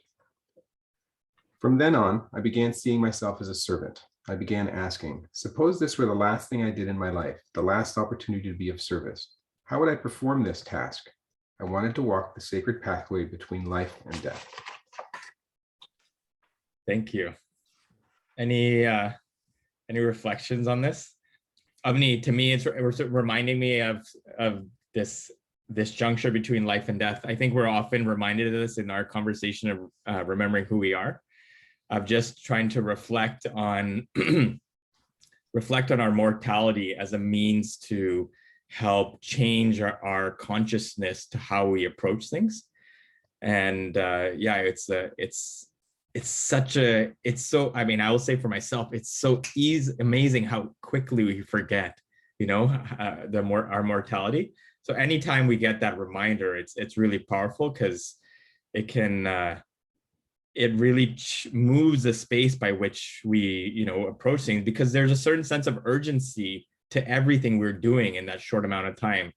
From then on, I began seeing myself as a servant. I began asking, suppose this were the last thing I did in my life, the last opportunity to be of service. How would I perform this task? I wanted to walk the sacred pathway between life and death. Thank you. Any reflections on this? Avni, to me, it's reminding me of this juncture between life and death. I think we're often reminded of this in our conversation of remembering who we are, of just trying to reflect on our mortality as a means to help change our consciousness to how we approach things. And it's so, I mean, I will say for myself, it's so amazing how quickly we forget, our mortality. So anytime we get that reminder, it's really powerful because it can, it really moves the space by which we, approach things, because there's a certain sense of urgency to everything we're doing in that short amount of time.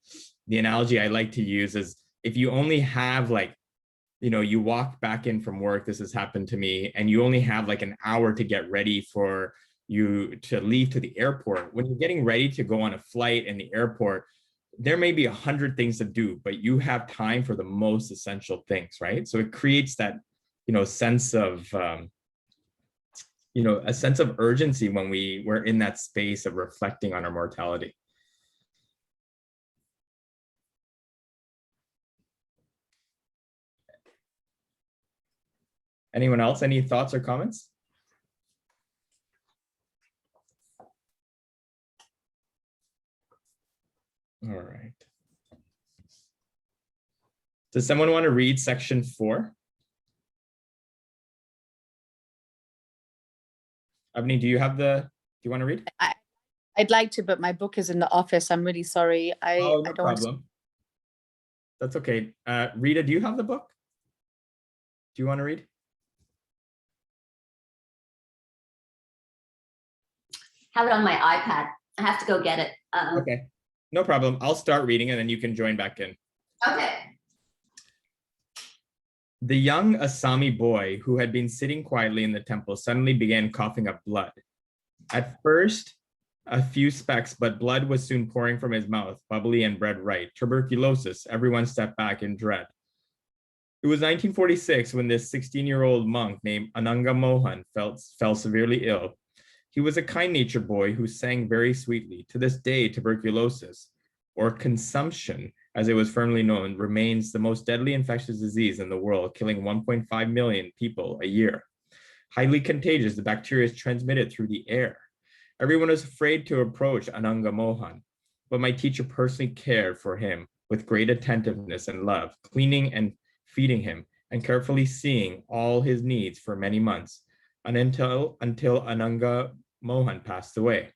The analogy I like to use is if you only have you walk back in from work, this has happened to me, and you only have like an hour to get ready for you to leave to the airport. When you're getting ready to go on a flight in the airport, there may be 100 things to do, but you have time for the most essential things, right? So it creates that, sense of, a sense of urgency when we're in that space of reflecting on our mortality. Anyone else? Any thoughts or comments? All right. Does someone want to read section 4? Avni, do you have the you want to read? I'd like to, but my book is in the office. I'm really sorry. Oh, I no don't want to. problem. That's okay. Rita, do you have the book? Do you want to read? Have it on my iPad. I have to go get it. Okay, no problem. I'll start reading and then you can join back in. Okay. The young Asami boy who had been sitting quietly in the temple suddenly began coughing up blood. At first, a few specks, but blood was soon pouring from his mouth, bubbly and red right. Tuberculosis. Everyone stepped back in dread. It was 1946 when this 16-year-old monk named Ananga Mohan fell severely ill. He was a kind-natured boy who sang very sweetly. To this day, tuberculosis, or consumption, as it was firmly known, remains the most deadly infectious disease in the world, killing 1.5 million people a year. Highly contagious, the bacteria is transmitted through the air. Everyone was afraid to approach Ananga Mohan, but my teacher personally cared for him with great attentiveness and love, cleaning and feeding him, and carefully seeing all his needs for many months, until Ananga Mohan passed away.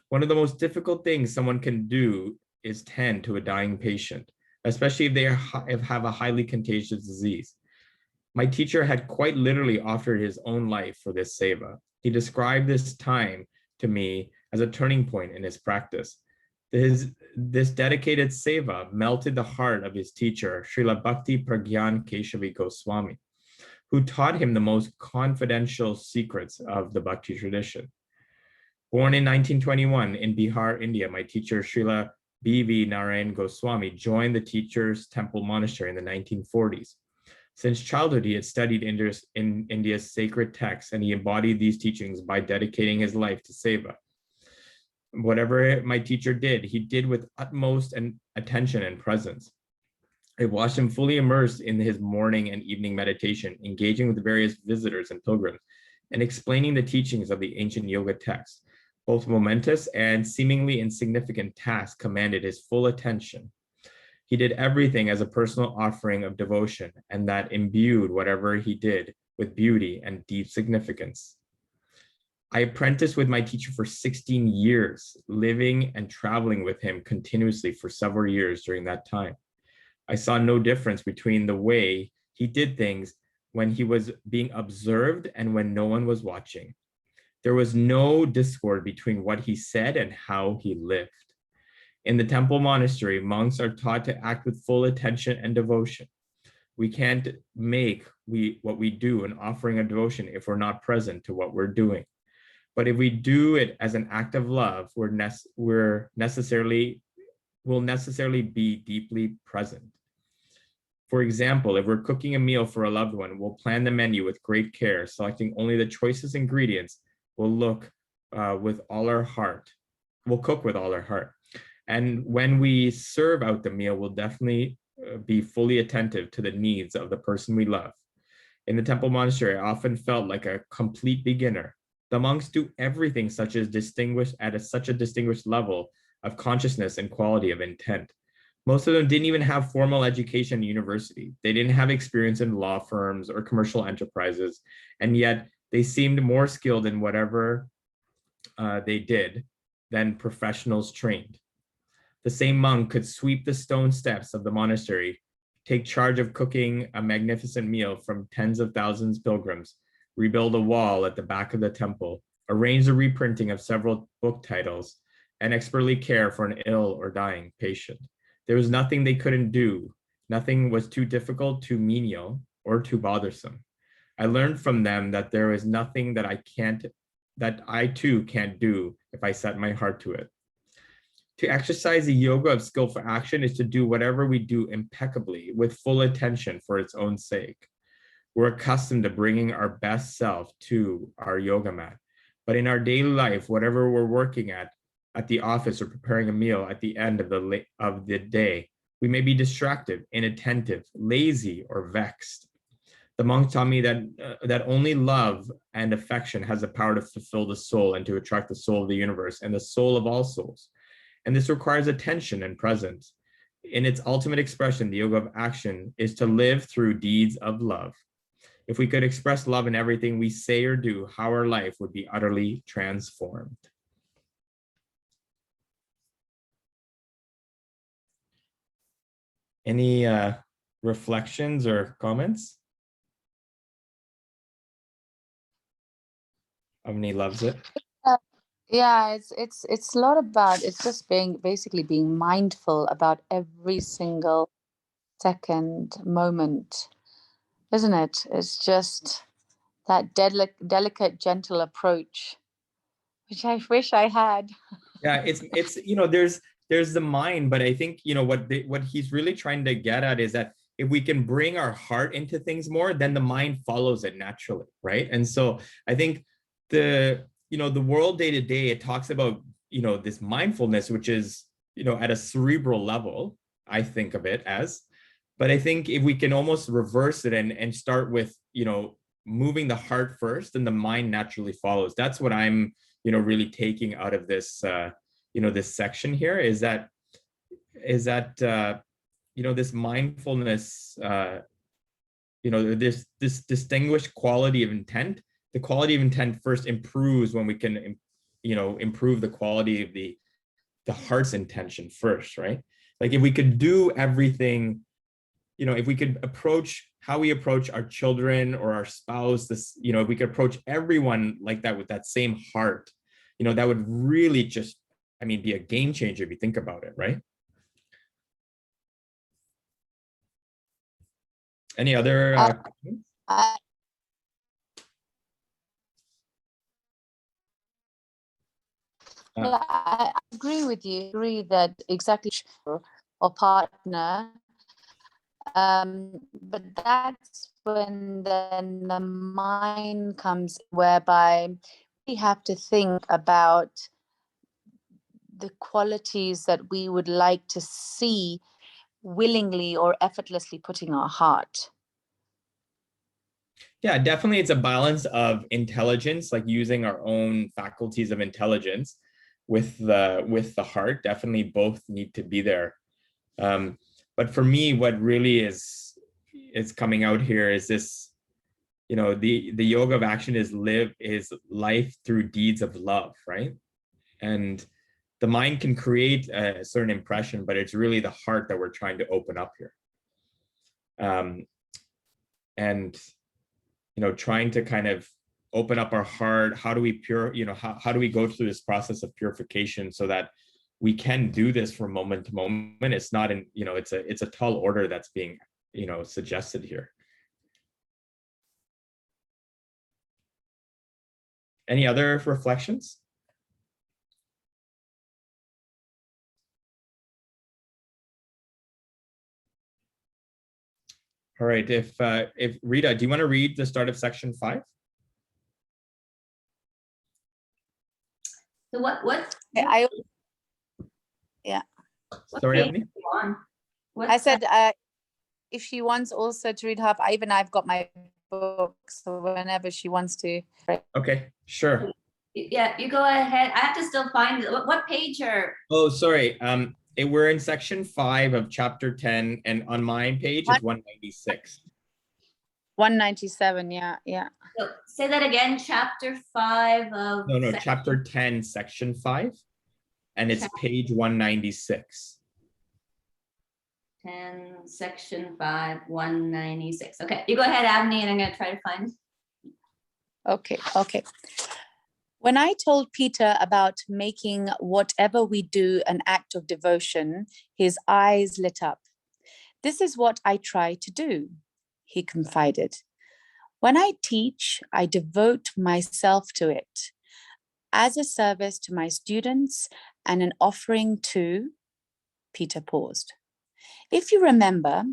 One of the most difficult things someone can do is tend to a dying patient, especially if they have a highly contagious disease. My teacher had quite literally offered his own life for this seva. He described this time to me as a turning point in his practice. This dedicated seva melted the heart of his teacher, Srila Bhakti Pragyan Keshavi Goswami, who taught him the most confidential secrets of the Bhakti tradition. Born in 1921 in Bihar, India, my teacher, Srila B.V. Narayan Goswami, joined the Teachers Temple Monastery in the 1940s. Since childhood, he had studied India's sacred texts, and he embodied these teachings by dedicating his life to seva. Whatever my teacher did, he did with utmost attention and presence. I watched him fully immersed in his morning and evening meditation, engaging with various visitors and pilgrims, and explaining the teachings of the ancient yoga texts. Both momentous and seemingly insignificant tasks commanded his full attention. He did everything as a personal offering of devotion, and that imbued whatever he did with beauty and deep significance. I apprenticed with my teacher for 16 years, living and traveling with him continuously for several years during that time. I saw no difference between the way he did things when he was being observed and when no one was watching. There was no discord between what he said and how he lived. In the temple monastery, monks are taught to act with full attention and devotion. We can't make what we do an offering of devotion if we're not present to what we're doing. But if we do it as an act of love, we'll necessarily be deeply present. For example, if we're cooking a meal for a loved one, we'll plan the menu with great care, selecting only the choicest ingredients. We'll cook with all our heart. And when we serve out the meal, we'll definitely be fully attentive to the needs of the person we love. In the temple monastery, I often felt like a complete beginner. The monks do everything such a distinguished level of consciousness and quality of intent. Most of them didn't even have formal education in university. They didn't have experience in law firms or commercial enterprises, and yet they seemed more skilled in whatever they did than professionals trained. The same monk could sweep the stone steps of the monastery, take charge of cooking a magnificent meal from tens of thousands of pilgrims, rebuild a wall at the back of the temple, arrange the reprinting of several book titles, and expertly care for an ill or dying patient. There was nothing they couldn't do. Nothing was too difficult, too menial, or too bothersome. I learned from them that there is nothing that I too can't do if I set my heart to it. To exercise the yoga of skillful action is to do whatever we do impeccably with full attention for its own sake. We're accustomed to bringing our best self to our yoga mat, but in our daily life, whatever we're working at the office or preparing a meal at the end of the day, we may be distracted, inattentive, lazy, or vexed. The monk taught me that only love and affection has the power to fulfill the soul and to attract the soul of the universe and the soul of all souls. And this requires attention and presence. In its ultimate expression, the yoga of action is to live through deeds of love. If we could express love in everything we say or do, how our life would be utterly transformed. Any reflections or comments? Avni loves it. Yeah, it's a lot about, it's just basically being mindful about every single second, moment, isn't it? It's just that delicate, gentle approach, which I wish I had. Yeah, it's there's the mind, but I think what he's really trying to get at is that if we can bring our heart into things more, then the mind follows it naturally, right? And so I think the world day to day, it talks about this mindfulness, which is at a cerebral level, I think of it as. But I think if we can almost reverse it and start with moving the heart first, and the mind naturally follows. That's what I'm really taking out of this this section here, is that this mindfulness, this distinguished quality of intent. The quality of intent first improves when we can improve the quality of the heart's intention first, right? Like if we could do everything, if we could approach how we approach our children or our spouse, if we could approach everyone like that with that same heart, that would really just, be a game changer if you think about it, right? Any other comments? I agree with you. I agree that exactly, or partner. But that's when then the mind comes, whereby we have to think about the qualities that we would like to see willingly or effortlessly putting our heart. Yeah, definitely it's a balance of intelligence, like using our own faculties of intelligence with the heart. Definitely both need to be there. But for me, what really is coming out here is this, the yoga of action is life through deeds of love, right? And the mind can create a certain impression, but it's really the heart that we're trying to open up here. And trying to kind of open up our heart. How do we how do we go through this process of purification so that we can do this from moment to moment? It's not it's a tall order that's being suggested here. Any other reflections? All right, if Rita, do you want to read the start of section 5? So what? Yeah. Sorry, Avni? I said if she wants also to read half, I've got my book, so whenever she wants to. Okay, sure. Yeah, you go ahead. I have to still find it. What page are? Oh, sorry. We're in section 5 of chapter 10, and on my page is 196. 197, yeah. So say that again, chapter 5 of... No, chapter 10, section 5, and it's page 196. 10, section 5, 196. Okay, you go ahead, Avni, and I'm going to try to find. Okay. When I told Peter about making whatever we do an act of devotion, his eyes lit up. This is what I try to do, he confided. When I teach, I devote myself to it as a service to my students and an offering to... Peter paused. If you remember,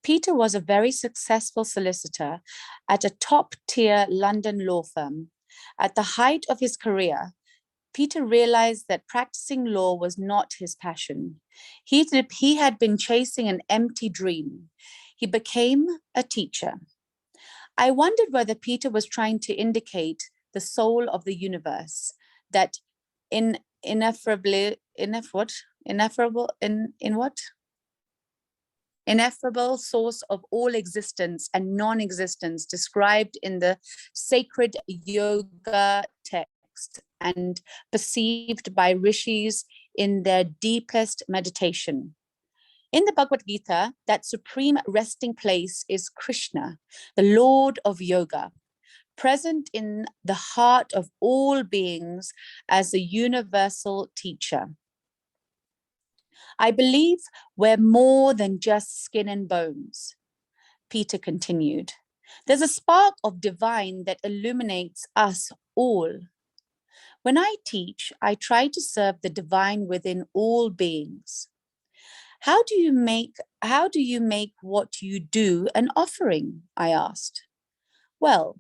Peter was a very successful solicitor at a top-tier London law firm. At the height of his career, Peter realized that practicing law was not his passion. He had been chasing an empty dream. He became a teacher. I wondered whether Peter was trying to indicate the soul of the universe, that ineffable ineffable source of all existence and non-existence described in the sacred yoga text and perceived by rishis in their deepest meditation. In the Bhagavad Gita, that supreme resting place is Krishna, the Lord of Yoga, present in the heart of all beings as a universal teacher. I believe we're more than just skin and bones, Peter continued. There's a spark of divine that illuminates us all. When I teach, I try to serve the divine within all beings. How do you make what you do an offering? I asked. Well,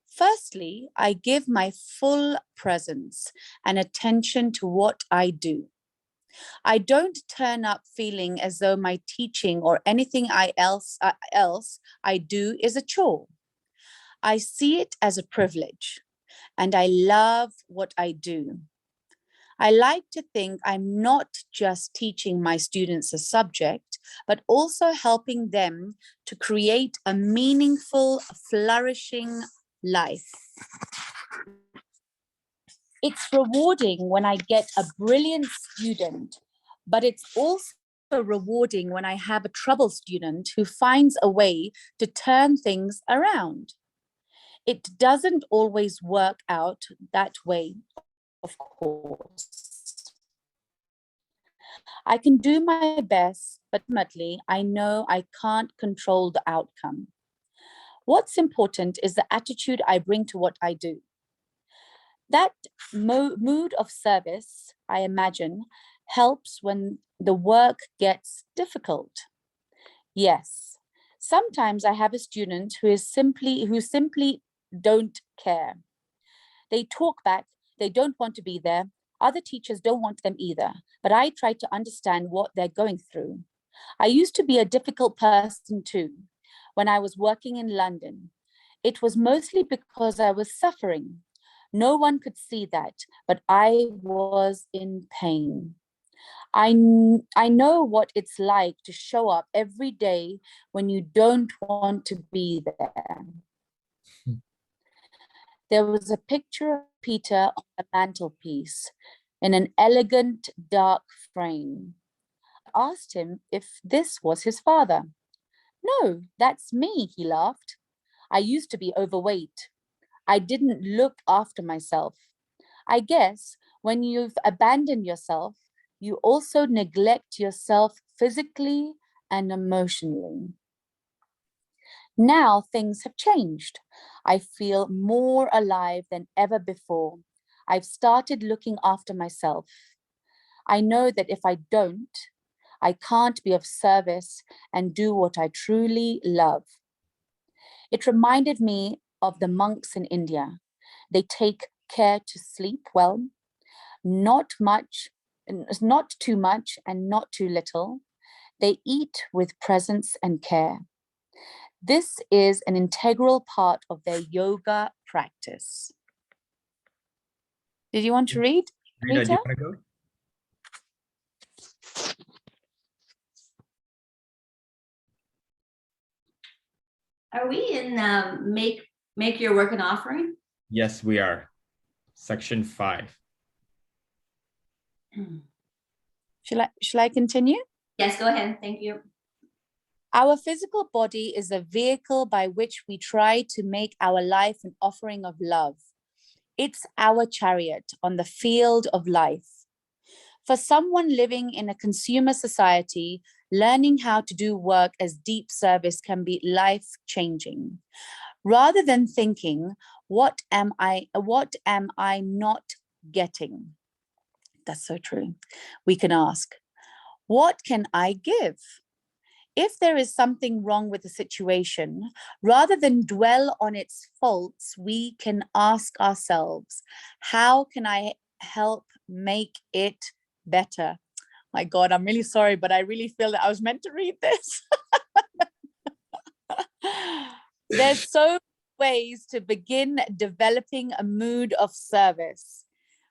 firstly, I give my full presence and attention to what I do. I don't turn up feeling as though my teaching or anything else I do is a chore. I see it as a privilege, and I love what I do. I like to think I'm not just teaching my students a subject, but also helping them to create a meaningful, flourishing life. It's rewarding when I get a brilliant student, but it's also rewarding when I have a troubled student who finds a way to turn things around. It doesn't always work out that way, of course. I can do my best, but ultimately I know I can't control the outcome. What's important is the attitude I bring to what I do. That mood of service, I imagine, helps when the work gets difficult. Yes, sometimes I have a student who simply don't care. They talk back, they don't want to be there. Other teachers don't want them either, but I try to understand what they're going through. I used to be a difficult person too, when I was working in London. It was mostly because I was suffering. No one could see that, but I was in pain. I know what it's like to show up every day when you don't want to be there. There was a picture of Peter on the mantelpiece in an elegant dark frame. I asked him if this was his father. No, that's me, he laughed. I used to be overweight. I didn't look after myself. I guess when you've abandoned yourself, you also neglect yourself physically and emotionally. Now things have changed. I feel more alive than ever before. I've started looking after myself. I know that if I don't, I can't be of service and do what I truly love. It reminded me of the monks in India. They take care to sleep well, not too much and not too little. They eat with presence and care. This is an integral part of their yoga practice. Did you want to read? Rita, do you want to go? Are we in make your work an offering? Yes, we are. Section 5. Shall I continue? Yes, go ahead. Thank you. Our physical body is a vehicle by which we try to make our life an offering of love. It's our chariot on the field of life. For someone living in a consumer society, learning how to do work as deep service can be life-changing. Rather than thinking, what am I not getting? That's so true. We can ask, what can I give? If there is something wrong with the situation, rather than dwell on its faults, we can ask ourselves, how can I help make it better? My God, I'm really sorry, but I really feel that I was meant to read this. There's so many ways to begin developing a mood of service.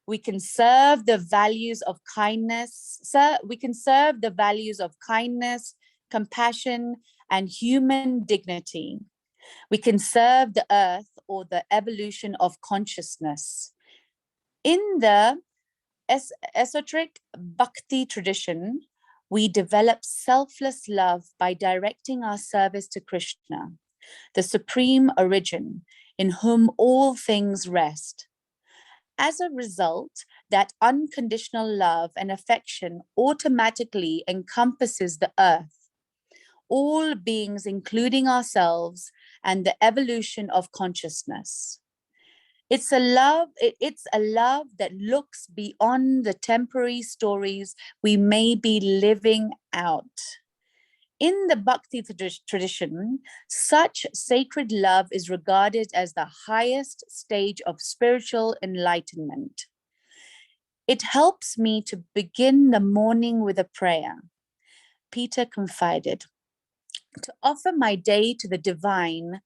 We can serve the values of kindness, compassion, and human dignity. We can serve the earth or the evolution of consciousness. In the esoteric bhakti tradition, we develop selfless love by directing our service to Krishna, the supreme origin, in whom all things rest. As a result, that unconditional love and affection automatically encompasses the earth, all beings, including ourselves, and the evolution of consciousness. It's a love that looks beyond the temporary stories we may be living out. In the Bhakti tradition, such sacred love is regarded as the highest stage of spiritual enlightenment. It helps me to begin the morning with a prayer. Peter confided, to offer my day to the divine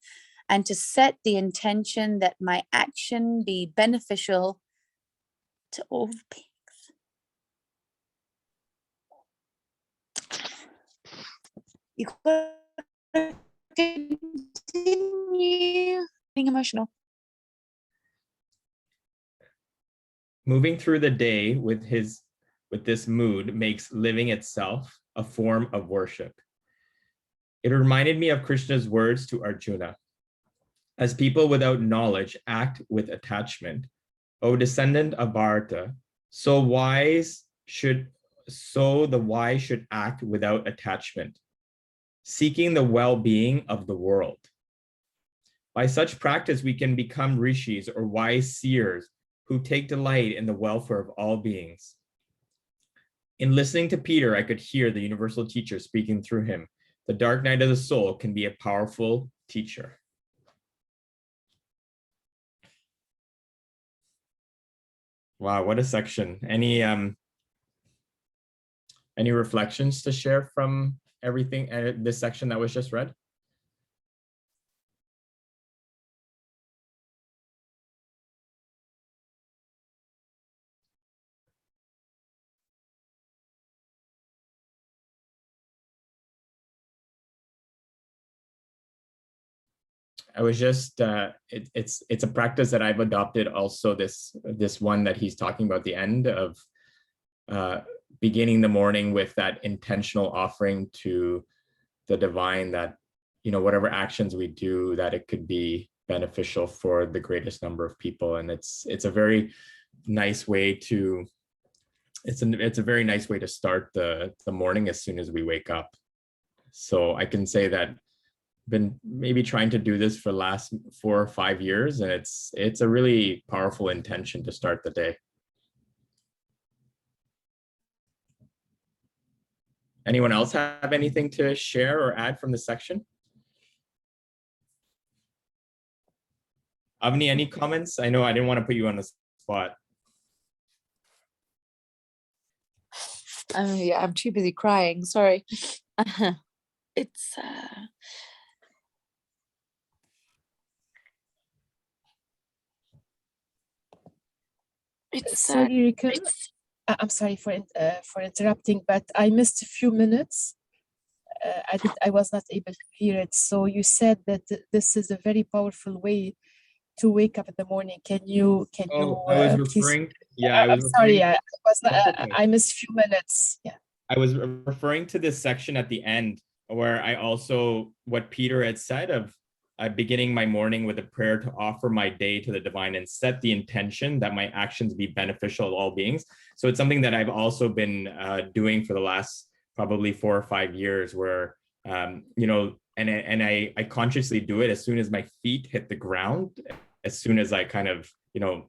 and to set the intention that my action be beneficial to all beings. You gotta continue being emotional. Moving through the day with this mood makes living itself a form of worship. It reminded me of Krishna's words to Arjuna. As people without knowledge act with attachment, O descendant of Bharata, so the wise should act without attachment, seeking the well-being of the world. By such practice, we can become rishis or wise seers who take delight in the welfare of all beings. In listening to Peter, I could hear the universal teacher speaking through him. The dark night of the soul can be a powerful teacher. Wow, what a section. Any reflections to share from everything, this section that was just read? I was just, it's a practice that I've adopted also, this one that he's talking about, the end of beginning the morning with that intentional offering to the divine, that, you know, whatever actions we do, that it could be beneficial for the greatest number of people. And it's a very nice way to, it's a very nice way to start the morning as soon as we wake up. So I can say that been maybe trying to do this for the last 4 or 5 years, and it's a really powerful intention to start the day. Anyone else have anything to share or add from this section? Avni, any comments? I know I didn't want to put you on the spot. Yeah, I'm too busy crying, sorry. It's sorry, Rika. I'm sorry for interrupting, but I missed a few minutes. I was not able to hear it. So you said that this is a very powerful way to wake up in the morning. Can you I was referring, yeah, I'm sorry, I missed a few minutes. Yeah, I was referring to this section at the end where I also, what Peter had said of beginning my morning with a prayer to offer my day to the divine and set the intention that my actions be beneficial to all beings. So it's something that I've also been doing for the last probably 4 or 5 years, where, you know, and I consciously do it as soon as my feet hit the ground, as soon as I kind of, you know,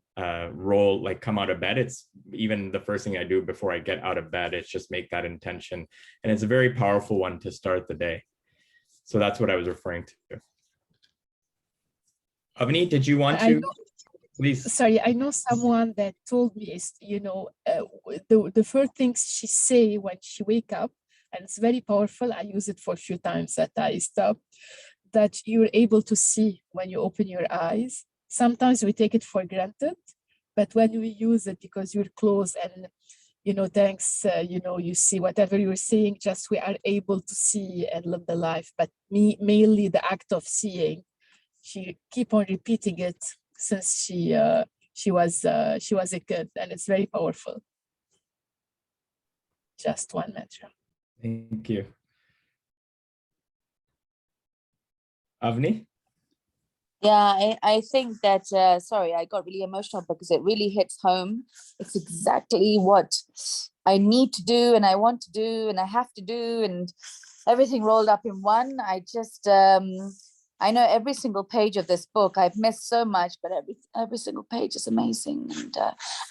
roll, like come out of bed. It's even the first thing I do before I get out of bed, it's just make that intention. And it's a very powerful one to start the day. So that's what I was referring to. Avni, did you want to? Please. Sorry, I know someone that told me, is, you know, the first things she say when she wake up, and it's very powerful. I use it for a few times that I stop, that you're able to see when you open your eyes. Sometimes we take it for granted, but when we use it, because you're close and thanks, you see whatever you're seeing, just we are able to see and live the life. But mainly the act of seeing, she keep on repeating it since she was a kid, and it's very powerful. Just one measure. Thank you. Avni? Yeah, I think that, sorry, I got really emotional because it really hits home. It's exactly what I need to do and I want to do and I have to do, and everything rolled up in one. I just, I know every single page of this book. I've missed so much, but every single page is amazing. And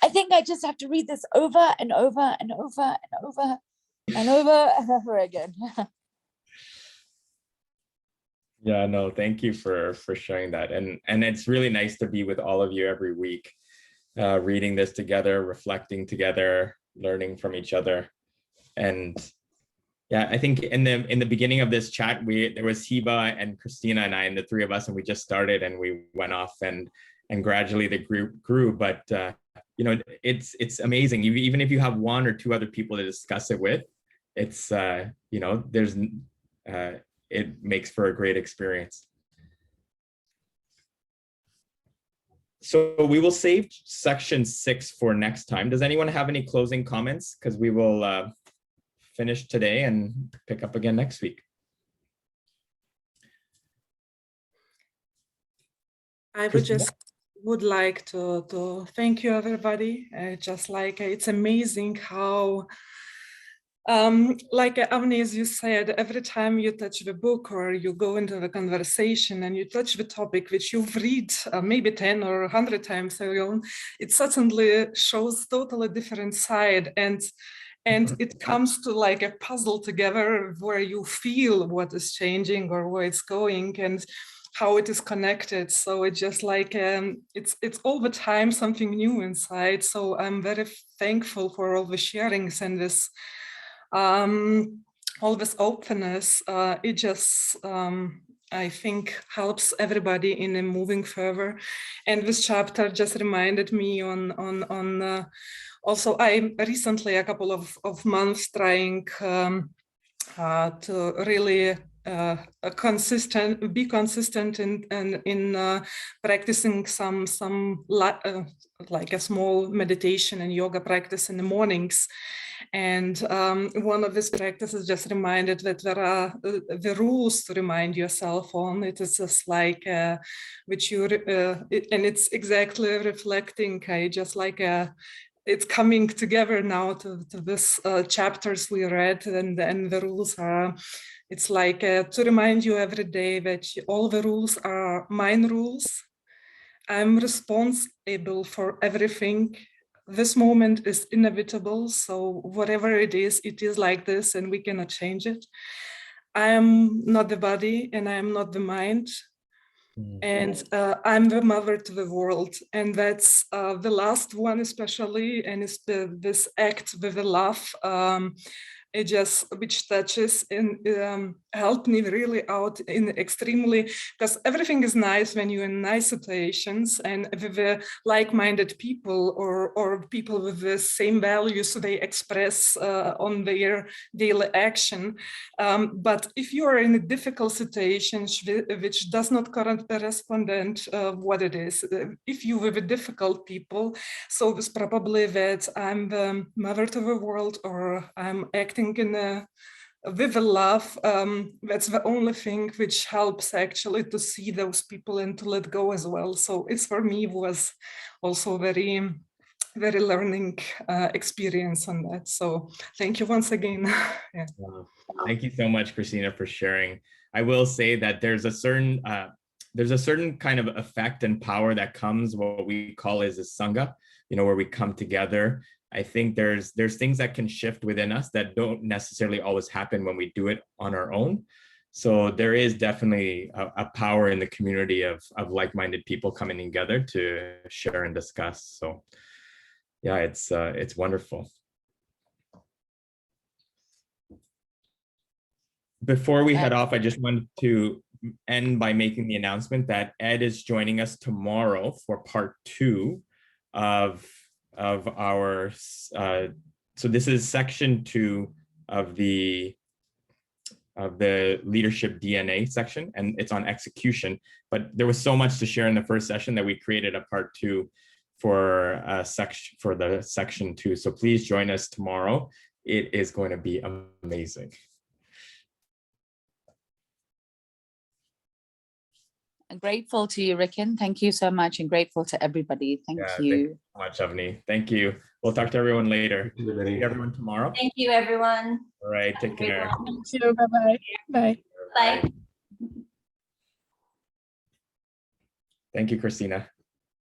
I think I just have to read this over and over and over and over and over and over again. Yeah, no, thank you for sharing that. And it's really nice to be with all of you every week, reading this together, reflecting together, learning from each other. And yeah, I think in the beginning of this chat, there was Hiba and Christina and I, and the three of us, and we just started and we went off and gradually the group grew. But it's amazing. Even if you have one or two other people to discuss it with, it's it makes for a great experience. So we will save section 6 for next time. Does anyone have any closing comments? Because we will finish today and pick up again next week. I would like to thank you, everybody. Just like it's amazing how, like Avni, as you said, every time you touch the book or you go into the conversation and you touch the topic which you've read maybe 10 or 100 times ago, it suddenly shows totally different side, and it comes to like a puzzle together where you feel what is changing or where it's going and how it is connected. So it's just like it's all the time something new inside. So I'm very thankful for all the sharings and this all this openness. It just I think helps everybody in moving further. And this chapter just reminded me on also I recently a couple of months trying to really be consistent in practicing some like a small meditation and yoga practice in the mornings. And one of these practices just reminded that there are the rules to remind yourself on. It is just like which you and it's exactly reflecting. I just like it's coming together now to this chapters we read, and the rules are. It's like to remind you every day that all the rules are mine rules. I'm responsible for everything. This moment is inevitable. So whatever it is like this and we cannot change it. I am not the body and I am not the mind. And I'm the mother to the world. And that's the last one especially. And it's this act with the love. It just which touches and helped me really out in extremely, because everything is nice when you're in nice situations and with like-minded people or people with the same values they express on their daily action. But if you are in a difficult situation which does not correspond what it is, if you with a difficult people, so it's probably that I'm the mother to the world or I'm acting with a love. That's the only thing which helps actually to see those people and to let go as well. So it's for me was also very, very learning experience on that. So thank you once again. Yeah. Wow. Thank you so much, Christina, for sharing. I will say that there's a certain kind of effect and power that comes, what we call is a sangha, where we come together. I think there's things that can shift within us that don't necessarily always happen when we do it on our own. So there is definitely a power in the community of like-minded people coming together to share and discuss. So yeah, it's wonderful. Before we head off, I just wanted to end by making the announcement that Ed is joining us tomorrow for part 2 of our so this is section 2 of the leadership DNA section, and it's on execution. But there was so much to share in the first session that we created a part 2 for the section 2. So please join us tomorrow. It is going to be amazing. I'm grateful to you, Rikin. Thank you so much, and grateful to everybody. Thank Yeah, you. Thank you so much, Avni. Thank you. We'll talk to everyone later. Thank you, everybody. See everyone tomorrow. Thank you, everyone. All right, take care. Thank you. Bye-bye. Bye. Bye. Thank you, Christina.